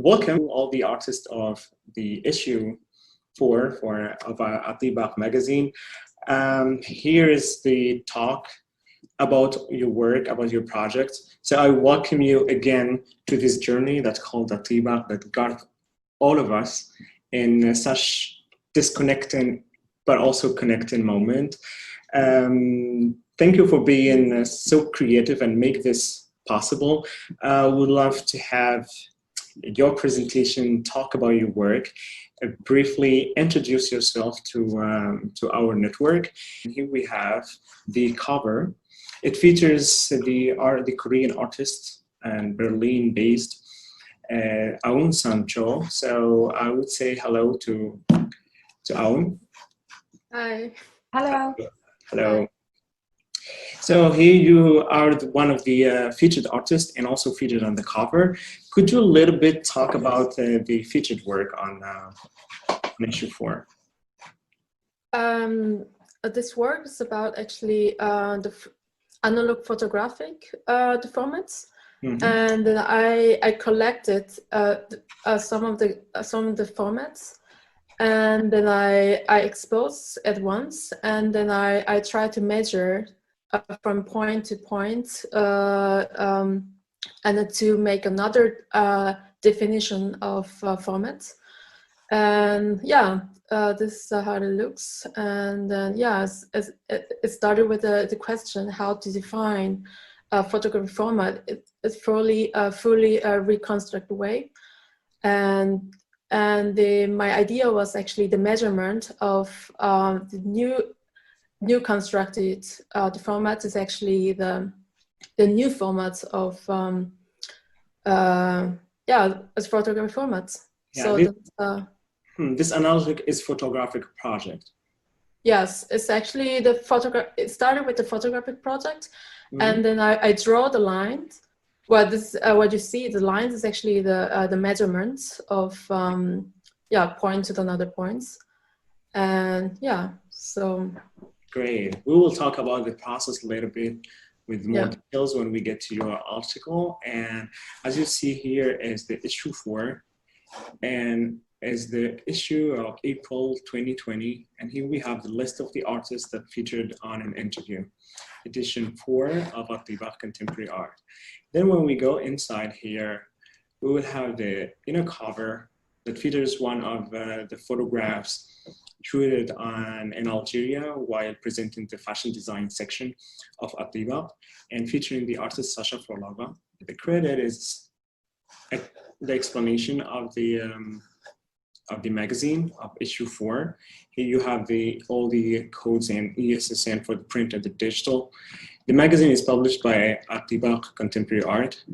Welcome all the artists of the issue 4 of Al-Tiba9 magazine. Here is the talk about your work, about your project. So I welcome you again to this journey that's called Al-Tiba9 that got all of us in such disconnecting but also connecting moment. Thank you for being so creative and make this possible. Would love to have your presentation, talk about your work, briefly introduce yourself to our network. And here we have the cover. It features the Korean artist and Berlin-based Aun Sancho. So I would say hello to Aun. Hi. Hello. Hello. Hi. So here you are one of the featured artists and also featured on the cover. Could you a little bit talk about the featured work on issue 4? This work is about actually the analog photographic the formats, and then I collected some of the formats, and then I exposed at once, and then I try to measure from point to point, and to make another definition of formats. And yeah, this is how it looks. And then yeah, it started with the question how to define a photographic format. It's fully reconstructed way, and my idea was actually the measurement of the new constructed the format is actually the new formats of as photographic formats. Yeah, So this analog is photographic project. Yes, it's actually the photograph. It started with the photographic project, and then I draw the lines. Well, this what you see, the lines is actually the measurements of point to another points, and yeah, so. Great. We will talk about the process a little bit with more details when we get to your article. And as you see here is the issue 4, and is the issue of April 2020. And here we have the list of the artists that featured on an interview, edition 4 of Al-Tiba9 Contemporary Art. Then when we go inside here, we will have the inner cover that features one of the photographs shooted in Algeria while presenting the fashion design section of Al-Tiba9 and featuring the artist Sasha Frolova. The credit is the explanation of the magazine of issue 4. Here you have all the codes and ISSN for the print and the digital. The magazine is published by Al-Tiba9 Contemporary Art,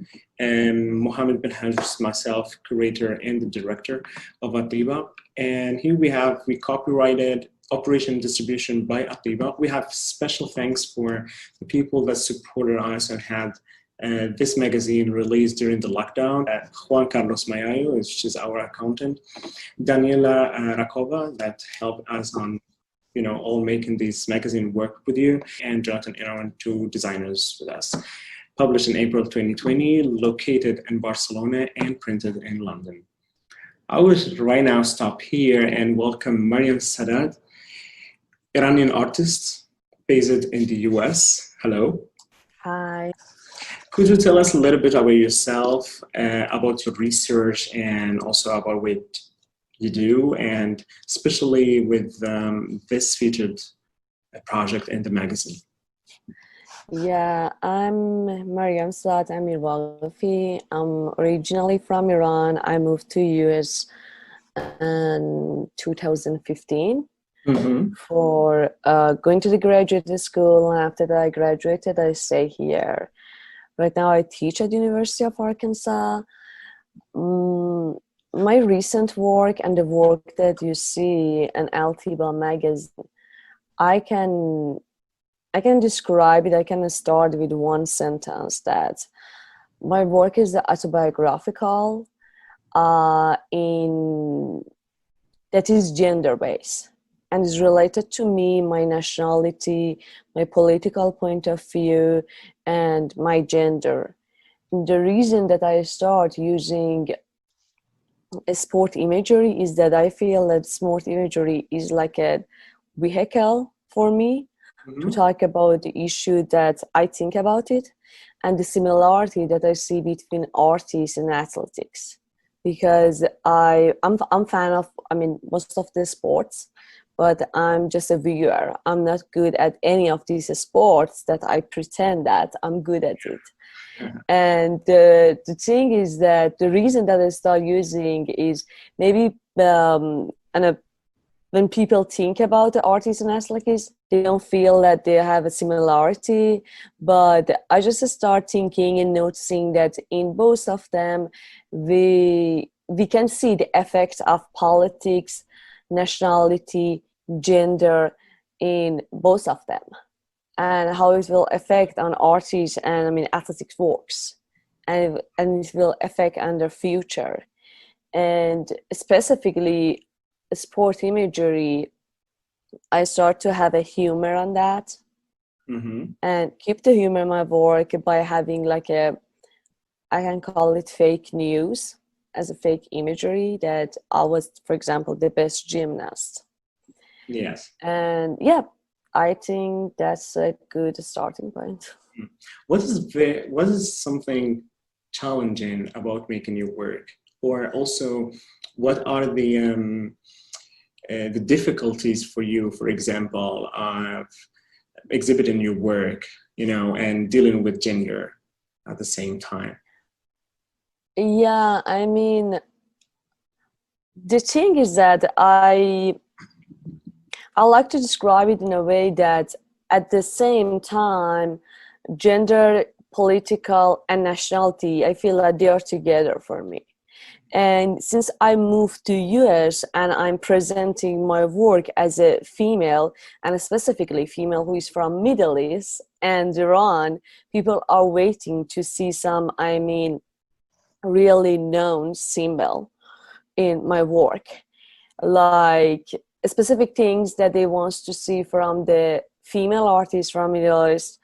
and Mohammed bin Hajj, myself, curator and the director of Al-Tiba9. And here we copyrighted operation distribution by Al-Tiba9. We have special thanks for the people that supported us and had this magazine released during the lockdown. Juan Carlos Mayayo, which is our accountant, Daniela Rakova, that helped us on all making this magazine work with you, and Jonathan Aaron, 2 designers with us. Published in April 2020, located in Barcelona and printed in London. I will right now stop here and welcome Mariam Sadat, Iranian artist based in the US. Hello. Hi. Could you tell us a little bit about yourself, about your research, and also about what you do, and especially with this featured project in the magazine? Yeah, I'm Mariam Saad Amir Waghafi. I'm originally from Iran. I moved to US in 2015 for going to the graduate school, and after that I graduated, I stay here. Right now I teach at the University of Arkansas. My recent work and the work that you see in Al-Tiba9 magazine, I can describe it. I can start with one sentence that my work is autobiographical, that is gender-based and is related to me, my nationality, my political point of view, and my gender. The reason that I start using sport imagery is that I feel that sport imagery is like a vehicle for me to talk about the issue that I think about it, and the similarity that I see between artists and athletics. Because I'm fan of, I mean, most of the sports, but I'm just a viewer. I'm not good at any of these sports that I pretend that I'm good at it. And the thing is that the reason that I start using is maybe when people think about the artists and athletes, they don't feel that they have a similarity. But I just start thinking and noticing that in both of them, we can see the effects of politics, nationality, gender in both of them, and how it will affect on artists and, I mean, athletics works, and it will affect on their future. And specifically sport imagery, I start to have a humor on that, and keep the humor in my work by having like I can call it fake news as a fake imagery, that I was, for example, the best gymnast. Yes. And yeah, I think that's a good starting point. What is something challenging about making your work, or also what are the difficulties for you, for example, of exhibiting your work, and dealing with gender at the same time? Yeah, I mean, the thing is that I like to describe it in a way that at the same time, gender, political, and nationality, I feel that they are together for me. And since I moved to US and I'm presenting my work as a female, and specifically female who is from Middle East and Iran, people are waiting to see some, I mean, really known symbol in my work, like specific things that they want to see from the female artists from Middle East,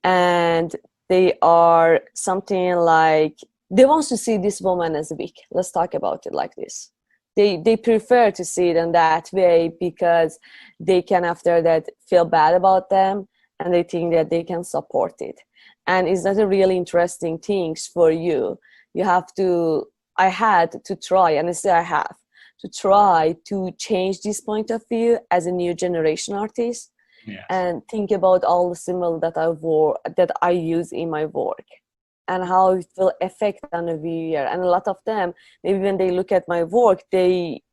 and they are something like they want to see this woman as weak. Let's talk about it like this. They prefer to see it in that way because they can after that feel bad about them, and they think that they can support it. And it's not a really interesting things for you. You have to, I had to try, and I have to try to change this point of view as a new generation artist. Yes. And think about all the symbols that I use in my work, and how it will affect on a viewer. And a lot of them, maybe when they look at my work, the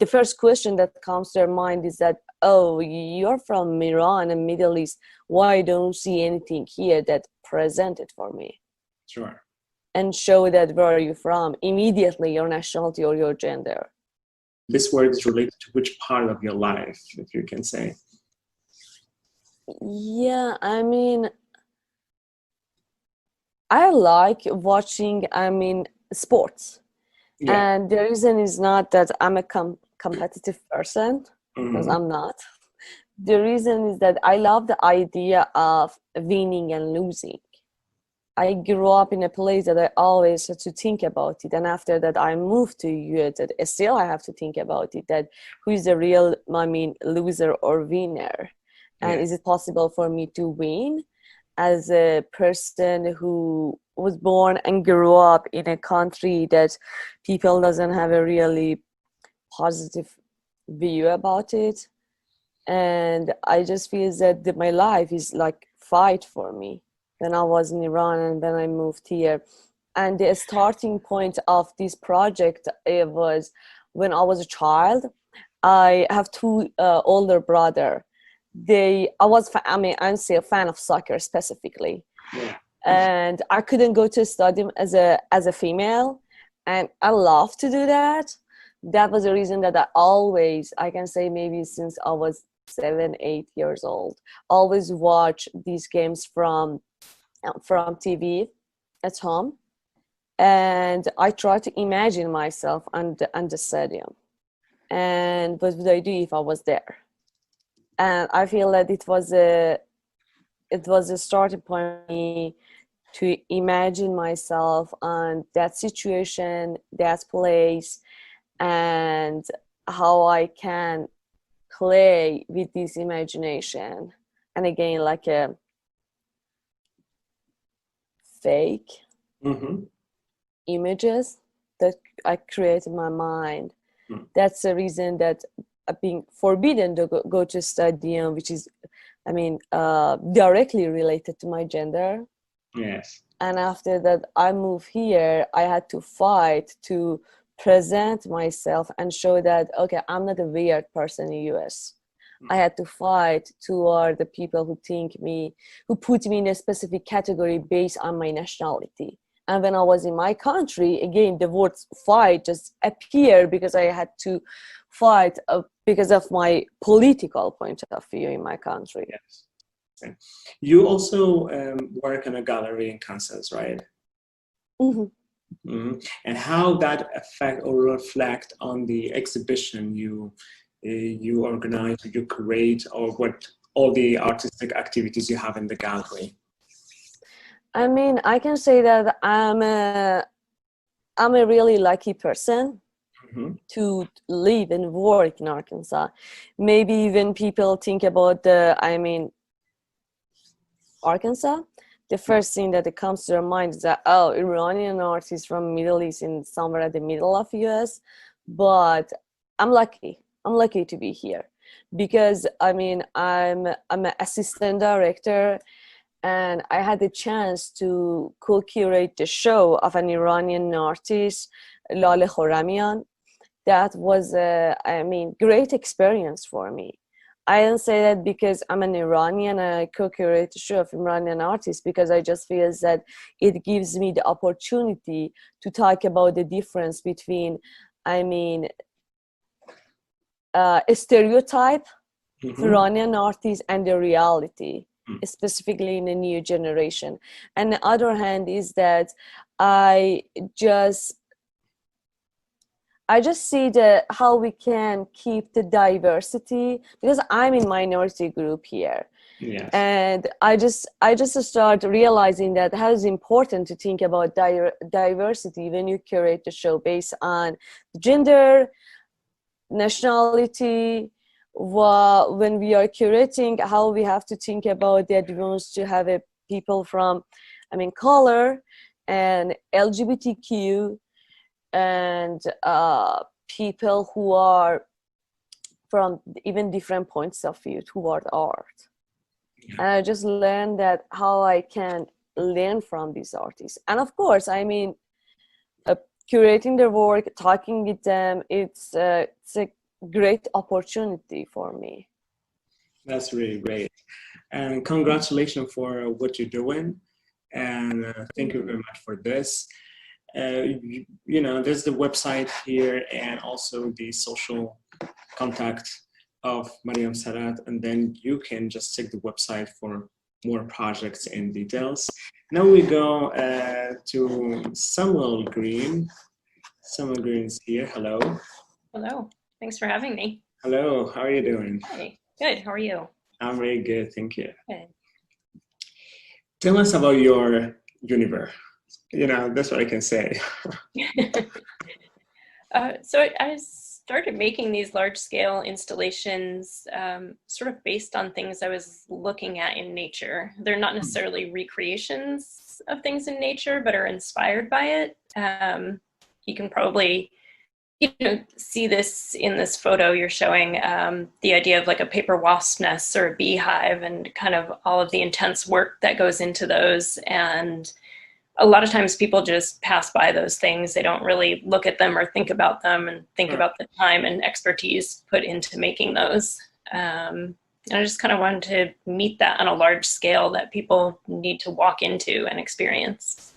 first question that comes to their mind is that, oh, you're from Iran and Middle East. Why don't see anything here that present it for me? Sure. And show that where are you from, immediately your nationality or your gender. This word is related to which part of your life, if you can say? Yeah, I mean, I like watching, I mean, sports. Yeah. And the reason is not that I'm a competitive person, because I'm not. The reason is that I love the idea of winning and losing. I grew up in a place that I always had to think about it. And after that, I moved to US, that still I have to think about it, that who is the real, I mean, loser or winner? And is it possible for me to win as a person who was born and grew up in a country that people doesn't have a really positive view about it? And I just feel that my life is like fight for me. When I was in Iran and then I moved here. And the starting point of this project, it was when I was a child. I have two older brother. I'm still a fan of soccer specifically. Yeah. And I couldn't go to a stadium as a female, and I love to do that. That was the reason that I can say maybe since I was 7-8 years old, always watch these games from TV at home, and I try to imagine myself on the stadium, and what would I do if I was there? And I feel that it was a starting point for me to imagine myself on that situation, that place, and how I can play with this imagination. And again, like a fake images that I create in my mind. That's the reason that I'm being forbidden to go to study, which is, I mean, directly related to my gender. Yes. And after that, I moved here. I had to fight to present myself and show that, okay, I'm not a weird person in US. I had to fight toward the people who who put me in a specific category based on my nationality. And when I was in my country, again, the word fight just appeared because I had to fight because of my political point of view in my country. Yes. You also work in a gallery in Kansas, right? And how that affect or reflect on the exhibition you organize, you create, or what all the artistic activities you have in the gallery? I mean, I can say that I'm a really lucky person to live and work in Arkansas. Maybe when people think about Arkansas, the first thing that comes to their mind is that, oh, Iranian artists from Middle East in somewhere at the middle of US. But I'm lucky. I'm lucky to be here because I mean, I'm an assistant director, and I had the chance to co-curate the show of an Iranian artist, Lale Khorramian. That was great experience for me. I don't say that because I'm an Iranian and I co-curate the show of Iranian artists, because I just feel that it gives me the opportunity to talk about the difference between, a stereotype of Iranian artists and the reality, specifically in the new generation. And the other hand is that I just see how we can keep the diversity, because I'm in minority group here. Yes. And I just start realizing that how it's important to think about diversity when you curate the show based on gender, nationality. When we are curating, how we have to think about the advance to have people from, color and LGBTQ, and people who are from even different points of view toward art. Yeah. And I just learned that how I can learn from these artists. And of course, curating their work, talking with them, it's a great opportunity for me. That's really great. And congratulations for what you're doing. And thank you very much for this. There's the website here and also the social contact of Mariam Sadat, and then you can just check the website for more projects and details. Now we go to Samuel Green. Samuel Green's here. Hello. Hello. Thanks for having me. Hello. How are you doing? Hi. Good. How are you? I'm very good. Thank you. Good. Tell us about your universe. That's what I can say. So I started making these large-scale installations sort of based on things I was looking at in nature. They're not necessarily recreations of things in nature, but are inspired by it. You can probably see this in this photo you're showing, the idea of like a paper wasp nest or a beehive, and kind of all of the intense work that goes into those. And a lot of times people just pass by those things. They don't really look at them or think about them and think about the time and expertise put into making those. And I just kind of wanted to meet that on a large scale that people need to walk into and experience.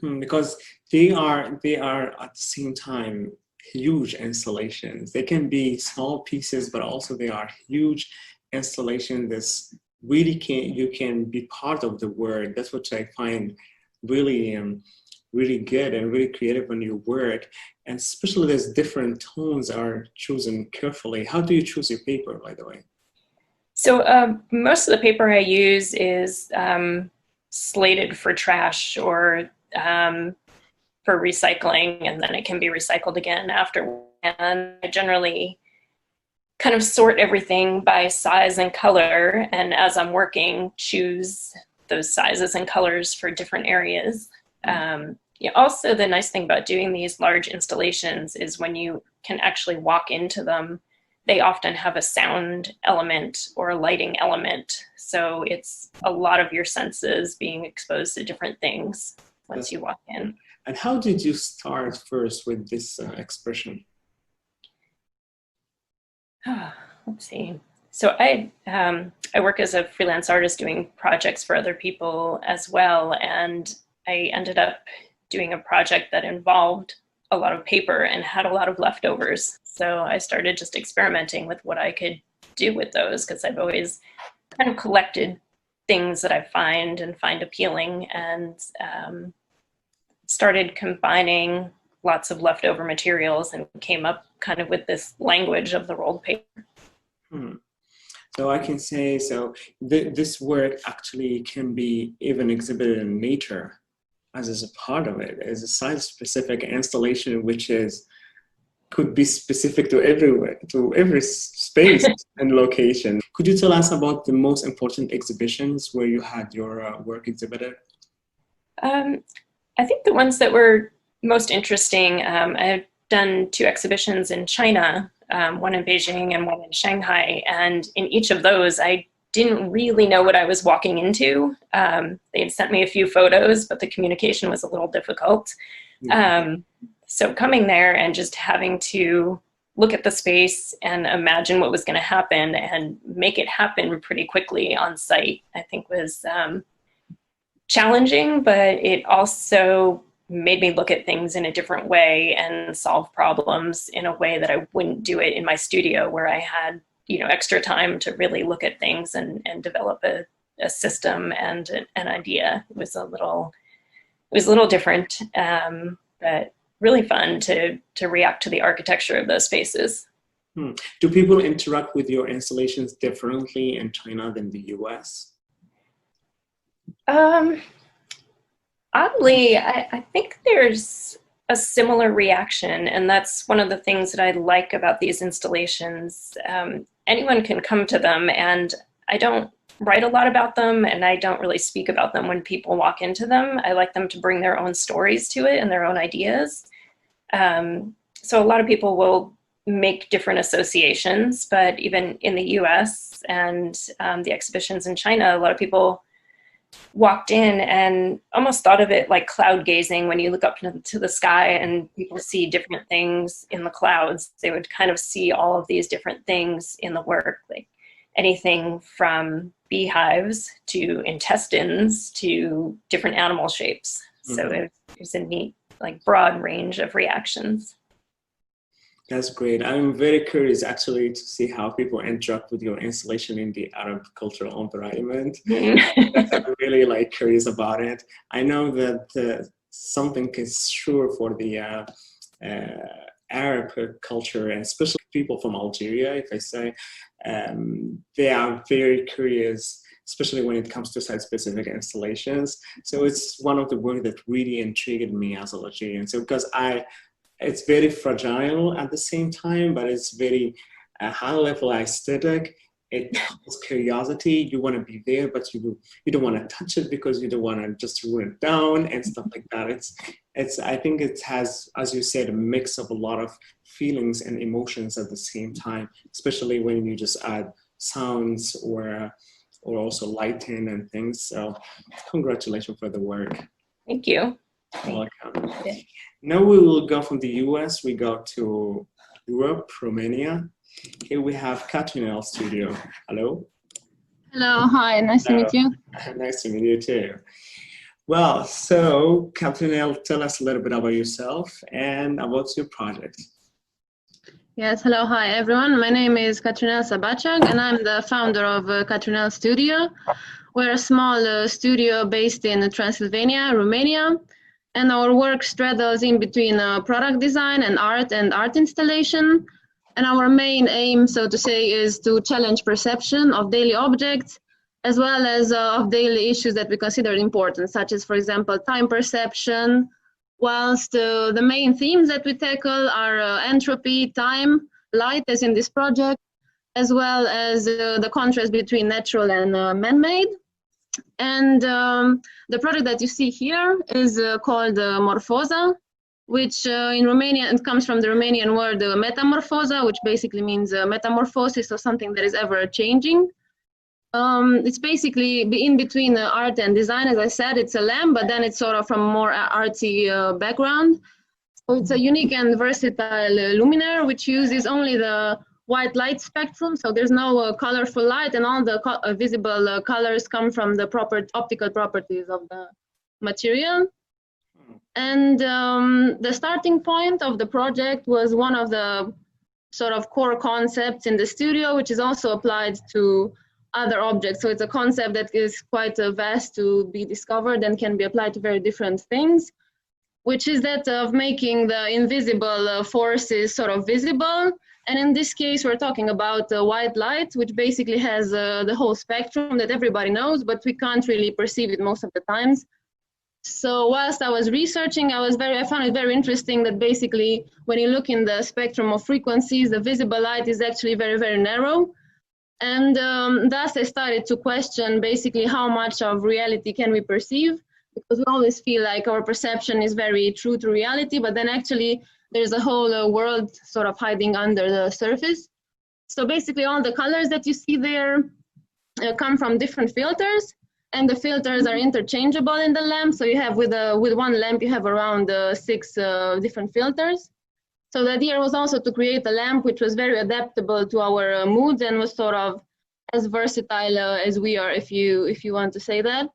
Because they are at the same time huge installations. They can be small pieces, but also they are huge installations that's really you can be part of the work. That's what I find really really good and really creative when you work, and especially there's different tones are chosen carefully. How do you choose your paper, by the way? So most of the paper I use is slated for trash or for recycling, and then it can be recycled again after. And I generally kind of sort everything by size and color, and as I'm working, choose those sizes and colors for different areas. Yeah, also, the nice thing about doing these large installations is when you can actually walk into them, they often have a sound element or a lighting element. So it's a lot of your senses being exposed to different things once you walk in. And how did you start first with this expression? Let's see. So I work as a freelance artist doing projects for other people as well. And I ended up doing a project that involved a lot of paper and had a lot of leftovers. So I started just experimenting with what I could do with those, because I've always kind of collected things that I find appealing, and started combining lots of leftover materials and came up kind of with this language of the rolled paper. So I can say, this work actually can be even exhibited in nature as a part of it, as a site-specific installation, which could be specific to every space and location. Could you tell us about the most important exhibitions where you had your work exhibited? I think the ones that were most interesting, I've done 2 exhibitions in China, one in Beijing and one in Shanghai. And in each of those, I didn't really know what I was walking into. They had sent me a few photos, but the communication was a little difficult. So coming there and just having to look at the space and imagine what was going to happen and make it happen pretty quickly on site, I think was challenging, but it also made me look at things in a different way and solve problems in a way that I wouldn't do it in my studio, where I had, extra time to really look at things and develop a system and an idea. It was a little different, but really fun to react to the architecture of those spaces. Do people interact with your installations differently in China than the US? Oddly, I think there's a similar reaction, and that's one of the things that I like about these installations. Anyone can come to them, and I don't write a lot about them, and I don't really speak about them when people walk into them. I like them to bring their own stories to it and their own ideas. So a lot of people will make different associations, but even in the US and the exhibitions in China, a lot of people walked in and almost thought of it like cloud gazing. When you look up to the sky and people see different things in the clouds, they would kind of see all of these different things in the work, like anything from beehives to intestines to different animal shapes. So it was a neat, broad range of reactions. That's great. I'm very curious actually to see how people interact with your installation in the Arab cultural environment. I'm really curious about it. I know that something is sure for the Arab culture, and especially people from Algeria, if I say, they are very curious, especially when it comes to site-specific installations. So it's one of the work that really intrigued me as an Algerian. So because it's very fragile at the same time, but it's very high-level aesthetic. It has curiosity. You want to be there, but you don't want to touch it because you don't want to just ruin it down and stuff like that. I think it has, as you said, a mix of a lot of feelings and emotions at the same time, especially when you just add sounds or also lighting and things. So congratulations for the work. Thank you. Welcome. Now we will go from the US, we go to Europe, Romania. Here we have Catrinel Studio. Hello. Hello, hi, nice to meet you. Nice to meet you too. Well, so Catrinel, tell us a little bit about yourself and about your project. Yes, hello, hi everyone. My name is Catrinel Sabacak and I'm the founder of Catrinel Studio. We're a small studio based in Transylvania, Romania. And our work straddles in between product design and art installation. And our main aim, so to say, is to challenge perception of daily objects, as well as of daily issues that we consider important, such as, for example, time perception, whilst the main themes that we tackle are entropy, time, light, as in this project, as well as the contrast between natural and man-made. And the project that you see here is called Morphosa, which in Romanian, it comes from the Romanian word metamorphosa, which basically means metamorphosis, or something that is ever changing. It's basically in between art and design. As I said, it's a lamp, but then it's sort of from a more artsy background. So it's a unique and versatile luminaire, which uses only the white light spectrum. So there's no colorful light, and all the visible colors come from the optical properties of the material. And the starting point of the project was one of the sort of core concepts in the studio, which is also applied to other objects. So it's a concept that is quite vast to be discovered and can be applied to very different things, which is that of making the invisible forces sort of visible. And in this case, we're talking about white light, which basically has the whole spectrum that everybody knows, but we can't really perceive it most of the times. So whilst I was researching, I found it very interesting that basically when you look in the spectrum of frequencies, the visible light is actually very, very narrow. And thus I started to question basically how much of reality can we perceive, because we always feel like our perception is very true to reality, but then actually there's a whole world sort of hiding under the surface. So basically all the colors that you see there come from different filters, and the filters are interchangeable in the lamp. So you have with one lamp, you have around 6 different filters. So the idea was also to create a lamp which was very adaptable to our moods and was sort of as versatile as we are, if you want to say that.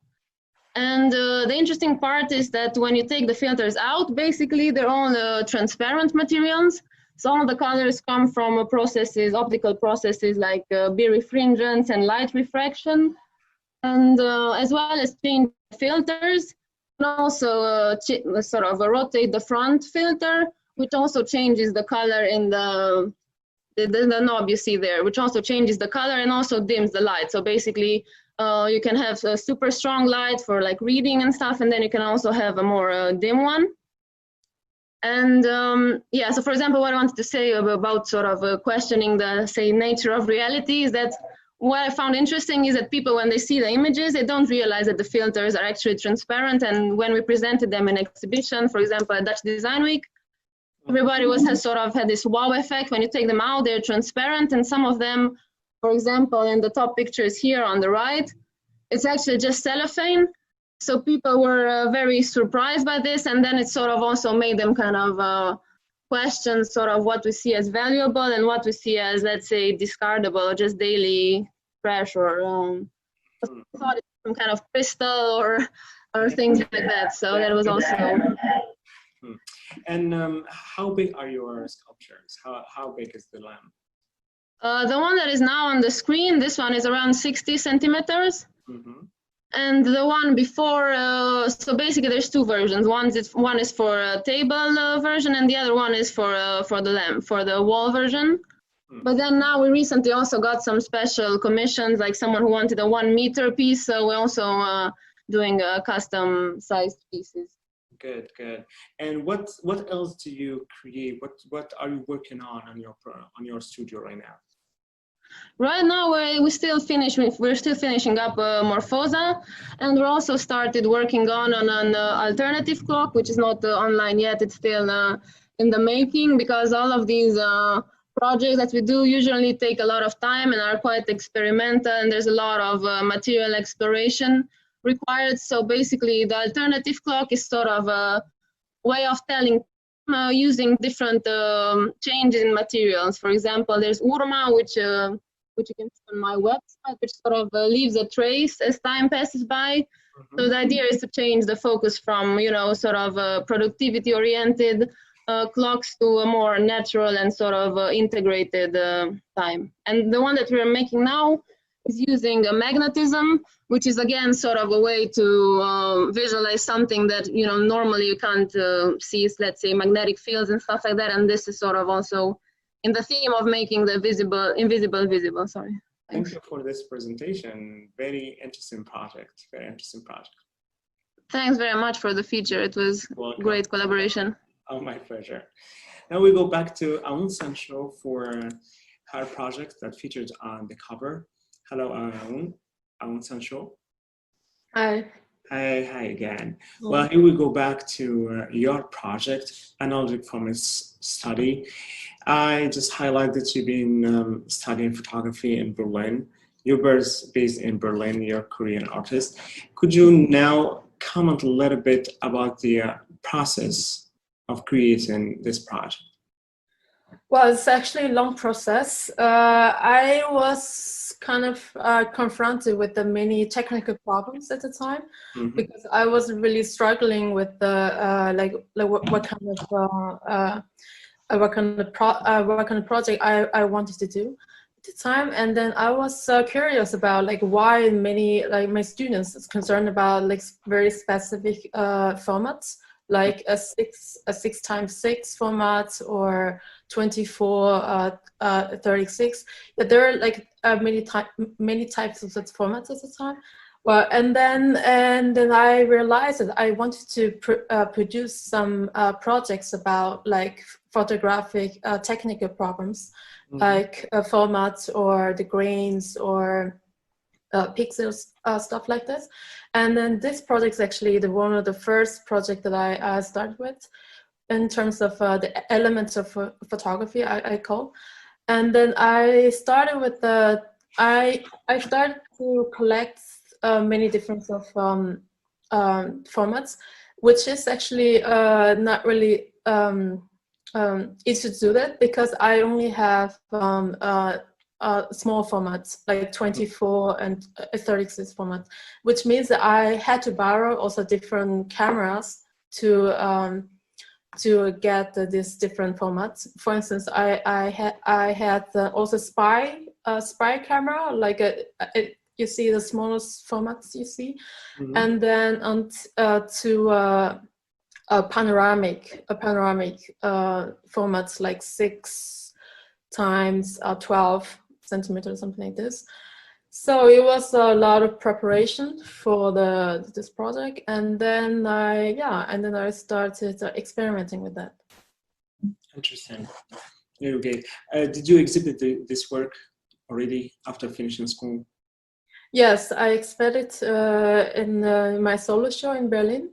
And the interesting part is that when you take the filters out, basically they're all transparent materials. So all the colors come from processes, optical processes like birefringence and light refraction, and as well as change filters, and also sort of rotate the front filter, which also changes the color in the knob you see there, which also changes the color and also dims the light. So basically, you can have a super strong light for like reading and stuff, and then you can also have a more dim one. And yeah, so for example, what I wanted to say about sort of questioning the, say, nature of reality is that what I found interesting is that people, when they see the images, they don't realize that the filters are actually transparent. And when we presented them in exhibition, for example, at Dutch Design Week, everybody has sort of had this wow effect. When you take them out, they're transparent. And some of them, for example, in the top pictures here on the right, it's actually just cellophane. So people were very surprised by this. And then it sort of also made them kind of question sort of what we see as valuable and what we see as, let's say, discardable or just daily trash, or thought it's some kind of crystal or things like that. So that was also. And how big are your sculptures? How big is the lamp? The one that is now on the screen, this one is around 60 centimeters. Mm-hmm. And the one before, so basically there's 2 versions. One is for a table version, and the other one is for the lamp, for the wall version. Mm. But then now we recently also got some special commissions, like someone who wanted a 1-meter piece. So we're also doing custom sized pieces. Good, good. And what else do you create? What are you working on your studio right now? Right now, we're still finishing up Morphosa, and we're also started working on an alternative clock, which is not online yet. It's still in the making, because all of these projects that we do usually take a lot of time and are quite experimental, and there's a lot of material exploration required. So basically, the alternative clock is sort of a way of telling using different changes in materials. For example, there's Urma, which you can see on my website, which sort of leaves a trace as time passes by. Mm-hmm. So the idea is to change the focus from, sort of productivity-oriented clocks to a more natural and sort of integrated time. And the one that we're making now is using a magnetism, which is again sort of a way to visualize something that normally you can't see, let's say magnetic fields and stuff like that. And this is sort of also in the theme of making the invisible visible. Sorry. Thank you for this presentation. Very interesting project. Very interesting project. Thanks very much for the feature. It was Welcome. great collaboration. Oh, my pleasure. Now we go back to Aun Sancho for her project that featured on the cover. Hello, Aun Sancho. Hi. Hi again. Well, here we go back to your project, Analogic Performance Study. I just highlight that you've been studying photography in Berlin. You're based in Berlin, you're a Korean artist. Could you now comment a little bit about the process of creating this project? Well, it's actually a long process. I was kind of confronted with the many technical problems at the time, because I was really struggling with the what kind of project I wanted to do at the time. And then I was curious about like why many my students is concerned about like very specific formats, like a 6x6 format or 24:36. But there are like many types of such formats at the time. Well, and then I realized that I wanted to produce some projects about like photographic technical problems, like formats or the grains or pixels, stuff like this. And then this project is actually one of the first projects that I started with in terms of the elements of photography, I call. And then I started with I started to collect many different of formats, which is actually not really easy to do that, because I only have small formats like 24 and 36 format, which means that I had to borrow also different cameras to get these different formats. For instance, I had also spy camera, like you see the smallest formats you see, and then to a panoramic formats like 6x12 centimeters, something like this. So it was a lot of preparation for this project, and then I started experimenting with that. Interesting. Okay. Did you exhibit this work already after finishing school? Yes, I exhibited in my solo show in Berlin,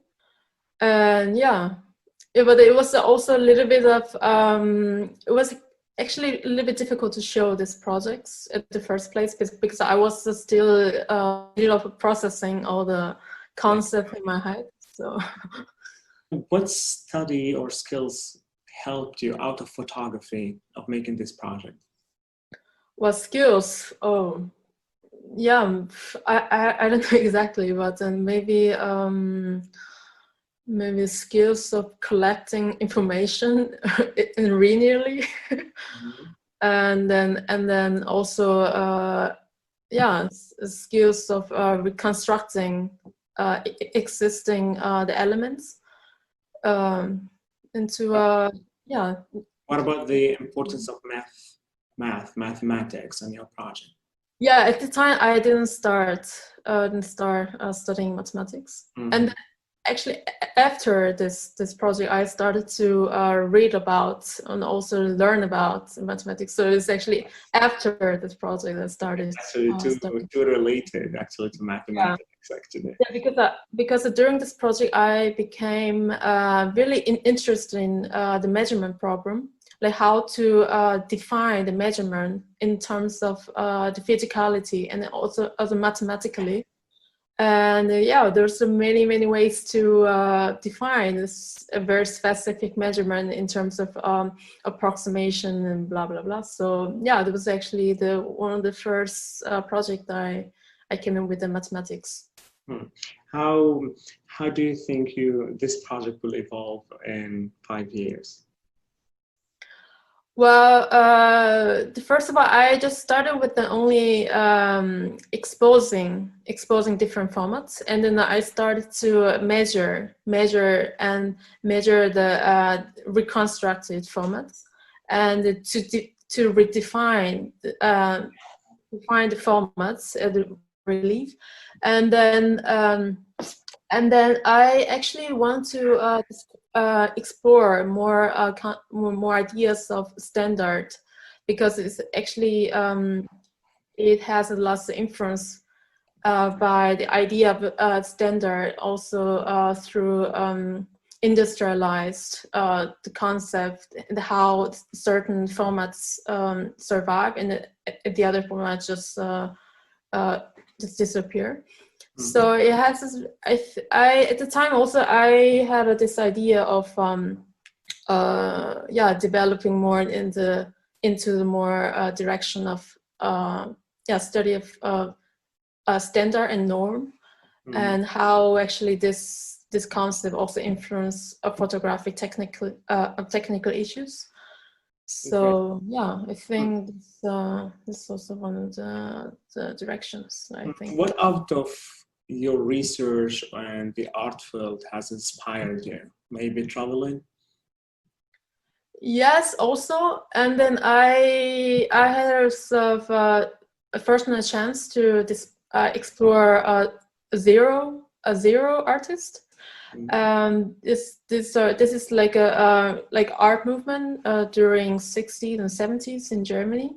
and but it was also a little bit of it was actually a little bit difficult to show these projects at the first place, because I was still processing all the concepts in my head. So, what study or skills helped you out of photography of making this project? What skills? Oh, yeah, I don't know exactly, but then maybe skills of collecting information linearly, and then also skills of reconstructing existing the elements into What about the importance of mathematics on your project? Yeah, at the time I didn't start studying mathematics, and actually after this project I started to read about and also learn about mathematics. So it's actually after this project I started. Too related actually to mathematics, actually. Yeah, because during this project I became really interested in the measurement problem, like how to define the measurement in terms of the physicality and also mathematically. And there's many ways to define this very specific measurement in terms of approximation and blah blah blah. So that was actually one of the first project I came in with the mathematics. How do you think this project will evolve in 5 years? Well, first of all, I just started with the only exposing different formats, and then I started to measure the reconstructed formats, and to redefine define the formats at the relief, and then And then I actually want to explore more ideas of standard, because it's actually it has a lot of influence by the idea of standard, also through industrialized the concept and how certain formats survive and the other formats just disappear. Mm-hmm. So it has this, I at the time also I had this idea of developing more into the more direction of study of standard and norm, mm-hmm. and how actually this concept also influence photographic technical issues. So okay. I think this is also one of the directions, I think. What out of your research and the art field has inspired you? Maybe traveling? Yes, also. And then I had first a chance to explore a zero artist. This is like a art movement during 60s and 70s in Germany,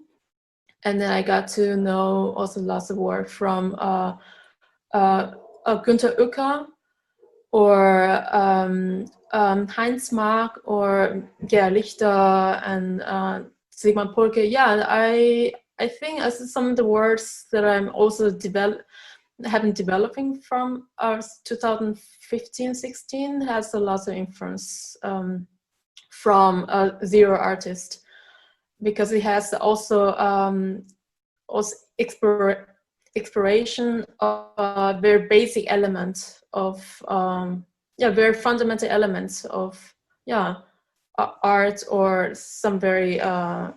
and then I got to know also lots of work from Günter Uecker or Heinz Mark or Lichter and Sigmund Polke. Yeah, I think as some of the works that I'm also developing from 2015-16 has a lot of influence from a zero artist, because it has also exploration of a very basic element of very fundamental elements of art, or some very of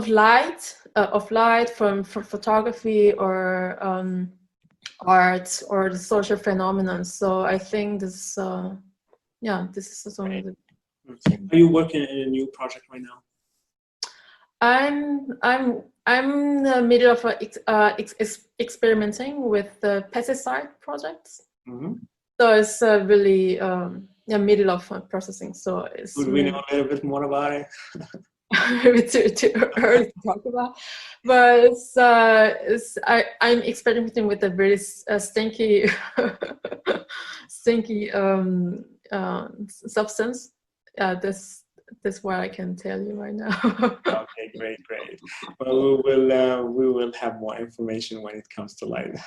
light from photography or art or the social phenomenon. So I think this this is one of the. Are you working in a new project right now? I'm in the middle of experimenting with the pesticide projects. Mm-hmm. So it's really middle of processing. So it's. Would we know a little bit more about it? Maybe too early to talk about, but I'm experimenting with a very stinky substance. That's what I can tell you right now. Okay, great. Well, we will have more information when it comes to light.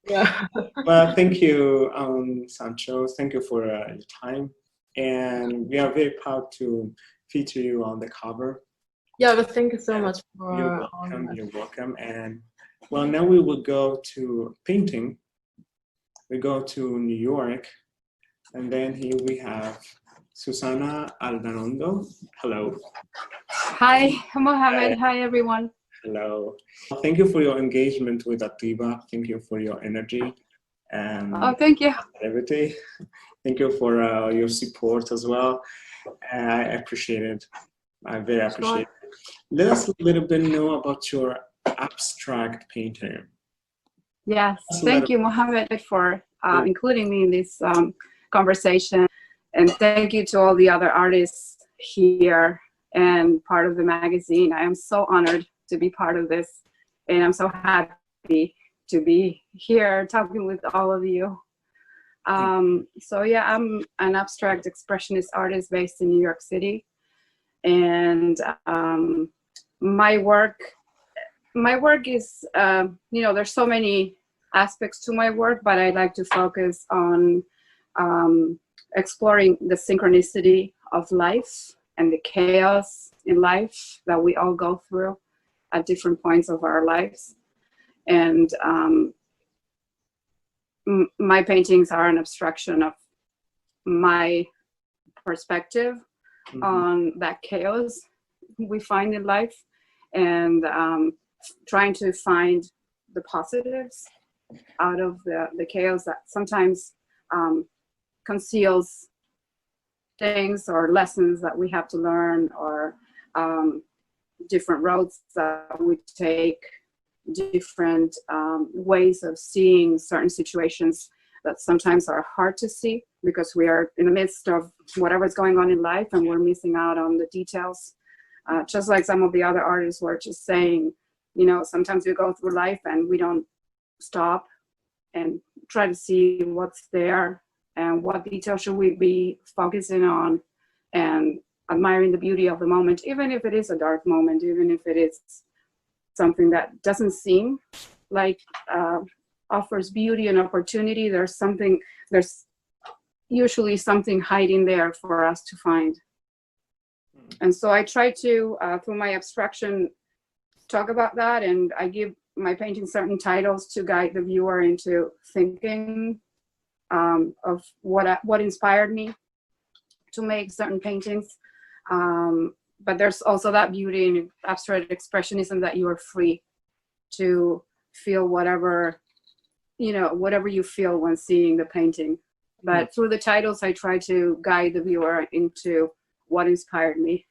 Yeah. Well, thank you, Sancho. Thank you for your time, and we are very proud to feature you on the cover. Yeah, but thank you so much for. You're welcome. And well, now we will go to painting. We go to New York, and then here we have Susana Aldanondo. Hello. Hi, Mohammed. Hi, everyone. Hello. Thank you for your engagement with Atiba. Thank you for your energy. And thank you. Everything. Thank you for your support as well. I appreciate it. I very appreciate it. Let us a little bit know about your abstract painting. Yes, thank you, Mohammed, for including me in this conversation. And thank you to all the other artists here and part of the magazine. I am so honored to be part of this, and I'm so happy to be here talking with all of you. So yeah, I'm an abstract expressionist artist based in New York City. And my work is, there's so many aspects to my work, but I like to focus on exploring the synchronicity of life and the chaos in life that we all go through at different points of our lives. And my paintings are an abstraction of my perspective on that chaos we find in life, and trying to find the positives out of the chaos that sometimes conceals things or lessons that we have to learn, or different roads that we take different ways of seeing certain situations that sometimes are hard to see because we are in the midst of whatever's going on in life and we're missing out on the details. Just like some of the other artists were just saying, you know, sometimes we go through life and we don't stop and try to see what's there and what detail should we be focusing on and admiring the beauty of the moment, even if it is a dark moment, even if it is something that doesn't seem like offers beauty and opportunity. There's usually something hiding there for us to find. And so I try to, through my abstraction, talk about that, and I give my painting certain titles to guide the viewer into thinking of what inspired me to make certain paintings. But there's also that beauty in abstract expressionism that you are free to feel whatever you feel when seeing the painting. But through the titles, I try to guide the viewer into what inspired me.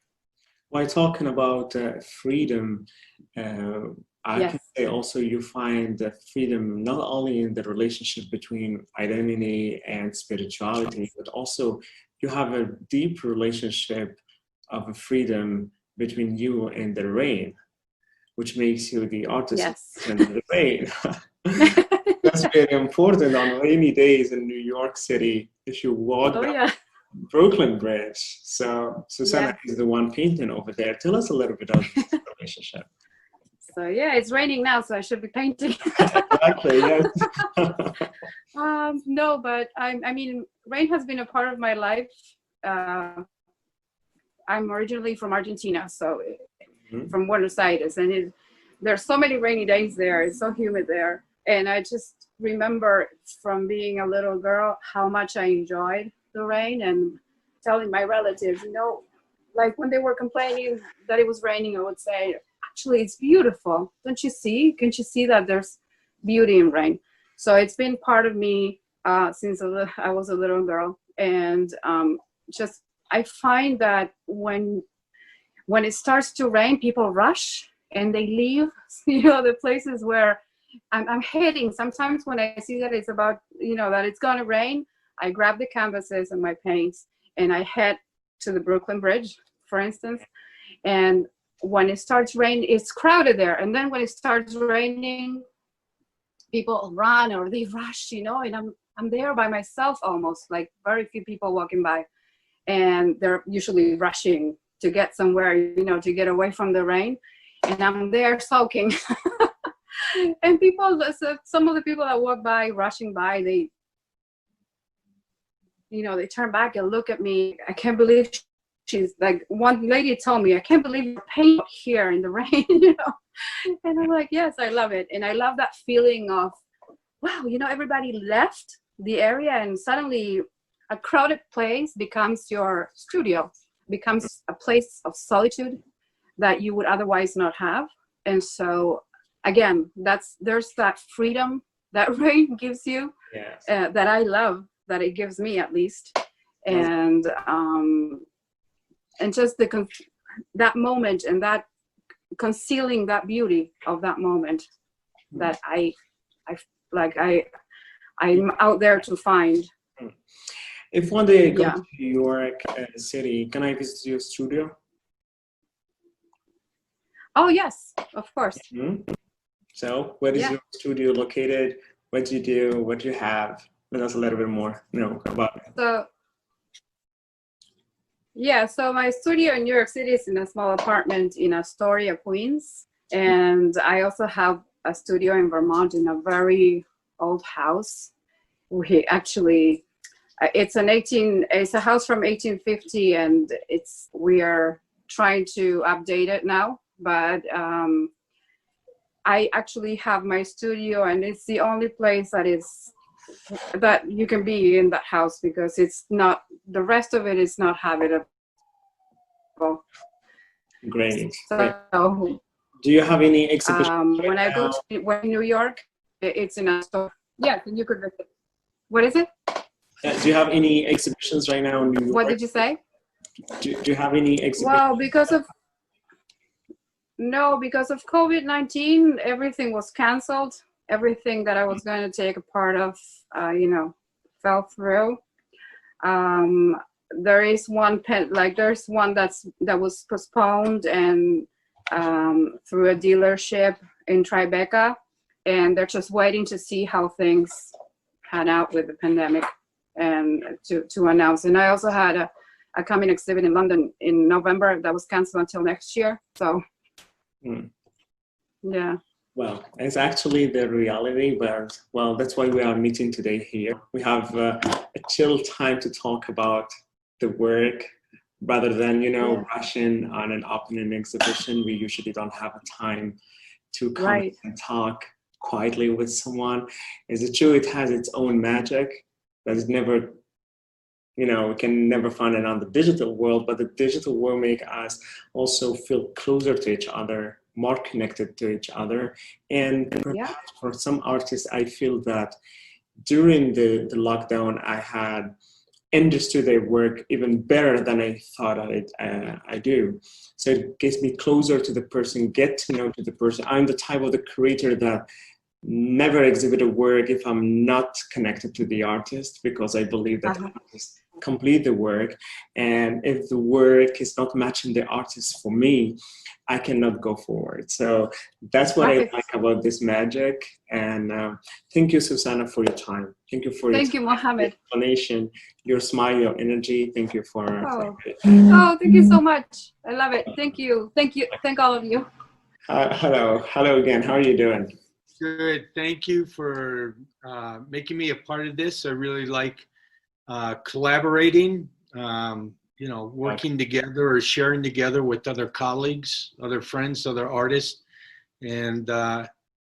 While talking about freedom, I Yes. can say also you find the freedom not only in the relationship between identity and spirituality, but also you have a deep relationship of a freedom between you and the rain, which makes you the artist in the rain. That's very important on rainy days in New York City. If you walk down Brooklyn Bridge, so Susanna is the one painting over there. Tell us a little bit of this relationship. So yeah, it's raining now, so I should be painting. Exactly, yes. No, but I mean, rain has been a part of my life. I'm originally from Argentina, so from Buenos Aires, and there's so many rainy days there. It's so humid there. And I just remember from being a little girl how much I enjoyed the rain, and telling my relatives, you know, like when they were complaining that it was raining, I would say, actually, it's beautiful. Don't you see? Can't you see that there's beauty in rain? So it's been part of me since I was a little girl. And just I find that when it starts to rain, people rush and they leave, you know, the places where I'm heading. Sometimes when I see that it's about, you know, that it's gonna rain, I grab the canvases and my paints and I head to the Brooklyn Bridge, for instance. And when it starts raining, it's crowded there. And then when it starts raining, people run or they rush, you know, and I'm there by myself almost, like very few people walking by. And they're usually rushing to get somewhere, you know, to get away from the rain. And I'm there soaking. And some of the people that walk by, rushing by, they turn back and look at me. I can't believe she's like, one lady told me, I can't believe you're painting here in the rain, you know. And I'm like, yes, I love it. And I love that feeling of, wow, you know, everybody left the area and suddenly a crowded place becomes your studio, becomes a place of solitude that you would otherwise not have. And so again, there's that freedom that rain gives you, that I love, that it gives me at least. And just that moment and that concealing that beauty of that moment that I'm out there to find. If one day I go to New York City, can I visit your studio? Oh yes, of course. So where is your studio located? What do you do? What do you have? Let us a little bit more about it. So my studio in New York City is in a small apartment in Astoria, Queens. And I also have a studio in Vermont in a very old house. We actually, it's a house from 1850, and we are trying to update it now. But I actually have my studio, and it's the only place that you can be in that house, because it's not, the rest of it is not habitable. Great. So, do you have any exhibitions when I go to New York, it's in a store. Yeah, you could visit. What is it? Do you have any exhibitions right now in New York? What did you say? Do you have any exhibitions? Well, because of No, because of COVID-19, everything was canceled. Everything that I was going to take a part of, fell through. There is one there's one that was postponed and through a dealership in Tribeca, and they're just waiting to see how things pan out with the pandemic and to announce. And I also had a coming exhibit in London in November that was canceled until next year. So, yeah. Well, it's actually the reality, but well, that's why we are meeting today here. We have a chill time to talk about the work rather than, rushing on an opening exhibition. We usually don't have a time to come and talk quietly with someone. Is it true? It has its own magic that is never, we can never find it on the digital world, but the digital world make us also feel closer to each other, more connected to each other. And perhaps for some artists, I feel that during the lockdown, I had understood their work even better than I thought I do. So it gets me closer to the person, get to know the person. I'm the type of the creator that never exhibit a work if I'm not connected to the artist, because I believe that the artist complete the work. And if the work is not matching the artist for me, I cannot go forward. So that's what I like about this magic. And thank you, Susanna, for your time. Thank you for your Mohammed. Explanation, your smile, your energy. Thank you for. Thank you so much. I love it. Thank you. Thank you. Thank all of you. Hello again. How are you doing? Good. Thank you for making me a part of this. I really like collaborating. Working together or sharing together with other colleagues, other friends, other artists. And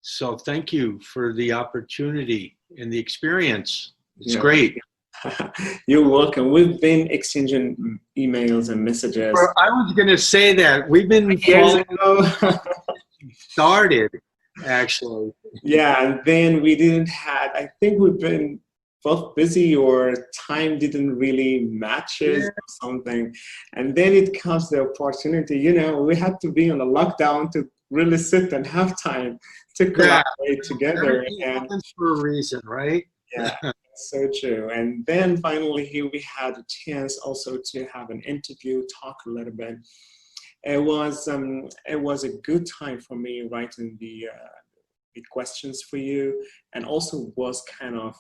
so thank you for the opportunity and the experience. It's great. You're welcome. We've been exchanging emails and messages. Well, I was going to say that. We've been started, actually. Yeah, and then we didn't have, I think we've been both busy or time didn't really match or something. And then it comes the opportunity, we had to be on a lockdown to really sit and have time to collaborate together. Everything happens for a reason, right? Yeah, so true. And then finally here we had a chance also to have an interview, talk a little bit. It was a good time for me writing the questions for you, and also was kind of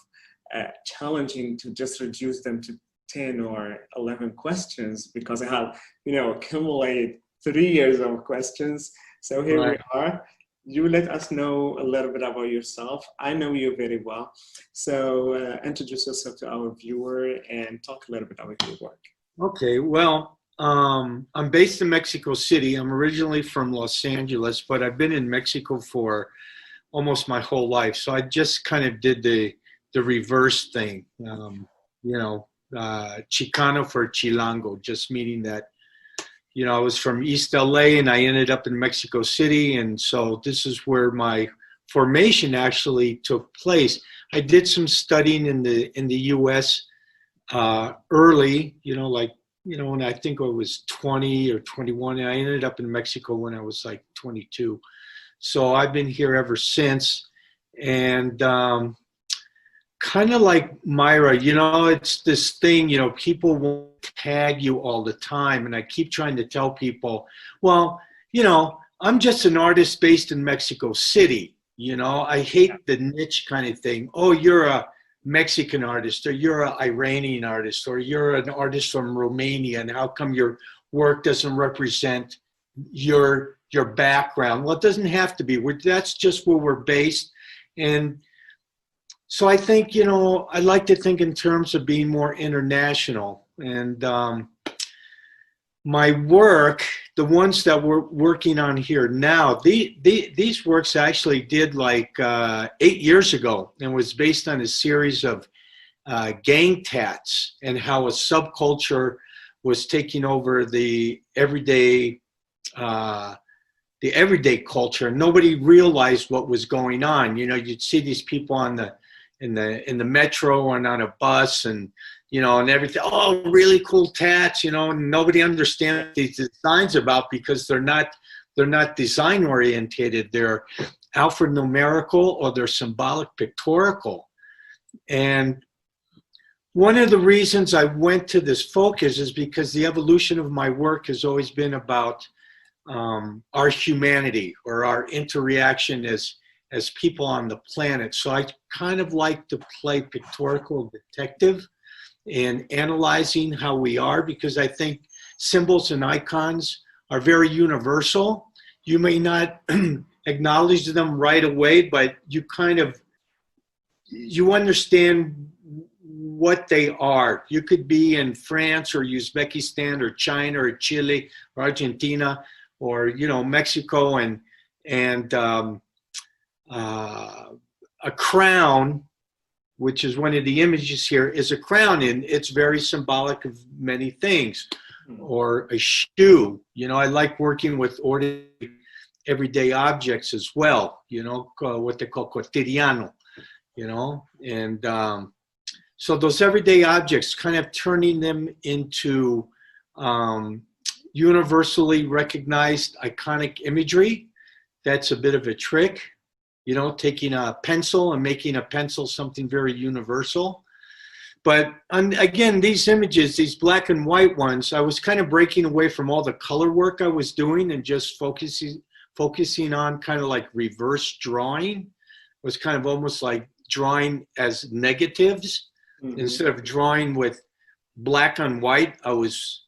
challenging to just reduce them to 10 or 11 questions, because I had, accumulated 3 years of questions. So here we are. You let us know a little bit about yourself. I know you very well. So introduce yourself to our viewer and talk a little bit about your work. Okay, well, I'm based in Mexico City. I'm originally from Los Angeles, but I've been in Mexico for almost my whole life. So I just kind of did the reverse thing, Chicano for Chilango, just meaning that, I was from East LA and I ended up in Mexico City. And so this is where my formation actually took place. I did some studying in the US early, when I think I was 20 or 21, and I ended up in Mexico when I was like 22. So I've been here ever since. And kind of like Myra, it's this thing, people won't tag you all the time. And I keep trying to tell people, well, I'm just an artist based in Mexico City. I hate the niche kind of thing. Oh, you're a Mexican artist, or you're an Iranian artist, or you're an artist from Romania, and how come your work doesn't represent your background? Well, it doesn't have to be. That's just where we're based. And so I think, I like to think in terms of being more international. And my work, the ones that we're working on here now, these works I actually did like 8 years ago, and was based on a series of gang tats and how a subculture was taking over the everyday culture. Nobody realized what was going on. You'd see these people in the metro and on a bus, and and everything. Oh, really cool tats, and nobody understands these designs about, because they're not they're not design orientated. They're alphanumerical or they're symbolic pictorial. And one of the reasons I went to this focus is because the evolution of my work has always been about our humanity or our interaction as people on the planet. So I kind of like to play pictorial detective in analyzing how we are, because I think symbols and icons are very universal. You may not acknowledge them right away, but you understand what they are. You could be in France or Uzbekistan or China or Chile or Argentina or, you know, Mexico, and a crown, which is one of the images here, is a crown, and it's very symbolic of many things. Or a shoe. You know, I like working with ordinary everyday objects as well, you know, what they call cotidiano, you know, and so those everyday objects, kind of turning them into universally recognized iconic imagery. That's a bit of a trick, you know, taking a pencil and making a pencil something very universal. But again, these images, these black and white ones, I was kind of breaking away from all the color work I was doing and just focusing on kind of like reverse drawing. It was kind of almost like drawing as negatives. Instead of drawing with black on white, I was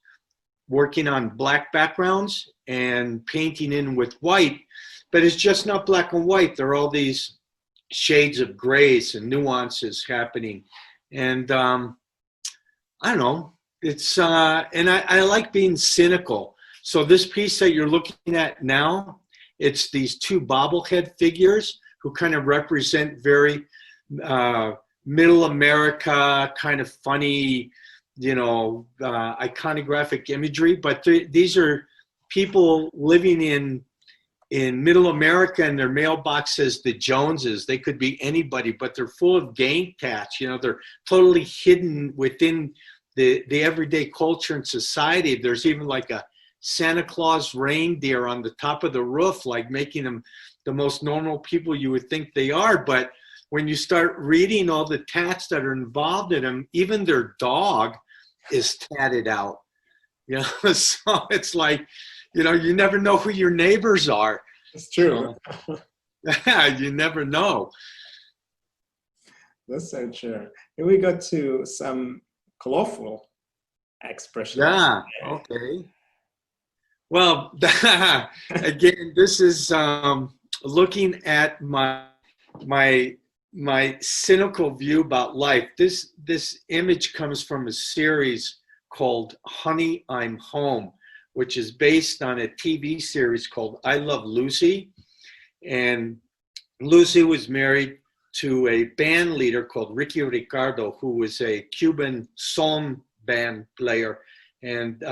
working on black backgrounds and painting in with white. But it's just not black and white. There are all these shades of grays and nuances happening. And I don't know, it's, and I like being cynical. So this piece that you're looking at now, it's these two bobblehead figures who kind of represent very middle America, kind of funny, you know, iconographic imagery. But these are people living in middle America, and their mailbox says the Joneses. They could be anybody, but they're full of gang tats. You know, they're totally hidden within the everyday culture and society. There's even like a Santa Claus reindeer on the top of the roof, like making them the most normal people you would think they are. But when you start reading all the tats that are involved in them, even their dog is tatted out. You know, so it's like, you know, you never know who your neighbors are. It's true. You never know. That's so true. Here we go to some colorful expressions. Yeah, okay. Well, again, this is looking at my cynical view about life. This image comes from a series called Honey, I'm Home, which is based on a TV series called I Love Lucy. And Lucy was married to a band leader called Ricky Ricardo, who was a Cuban son band player. And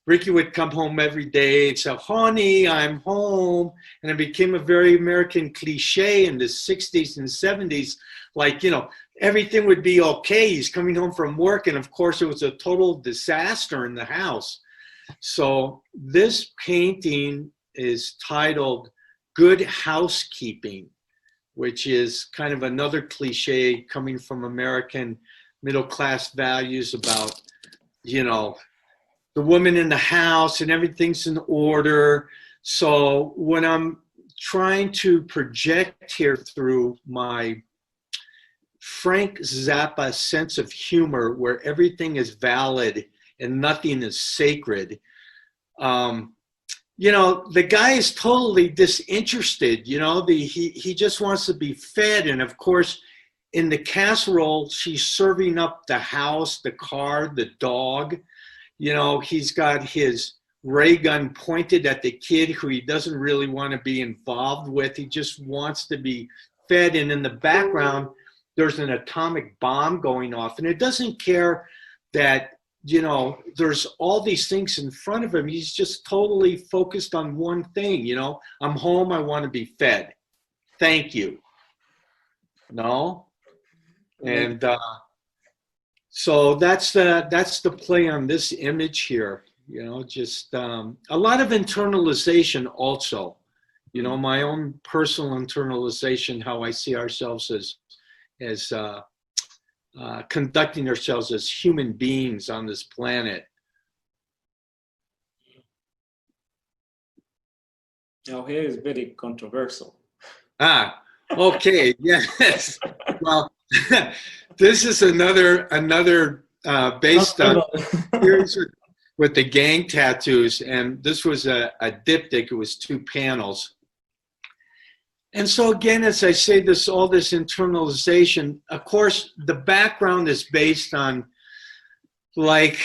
Ricky would come home every day and say, honey, I'm home. And it became a very American cliche in the 60s and 70s. Like, you know, everything would be okay. He's coming home from work. And of course, it was a total disaster in the house. So this painting is titled Good Housekeeping, which is kind of another cliche coming from American middle-class values about, you know, the woman in the house and everything's in order. So when I'm trying to project here through my Frank Zappa sense of humor, where everything is valid and nothing is sacred, you know, the guy is totally disinterested. You know, he just wants to be fed. And of course, in the casserole, she's serving up the house, the car, the dog. You know, he's got his ray gun pointed at the kid who he doesn't really want to be involved with. He just wants to be fed. And in the background, there's an atomic bomb going off. And it doesn't care that, you know, there's all these things in front of him. He's just totally focused on one thing. You know, I'm home. I want to be fed. Thank you. No? And so that's the play on this image here. you know, just a lot of internalization also, you know, my own personal internalization, how I see ourselves as conducting ourselves as human beings on this planet. Now here is very controversial. Ah, okay, yes. Well, this is another based on series with the gang tattoos, and this was a diptych. It was 2 panels. And so again, as I say, all this internalization, of course, the background is based on like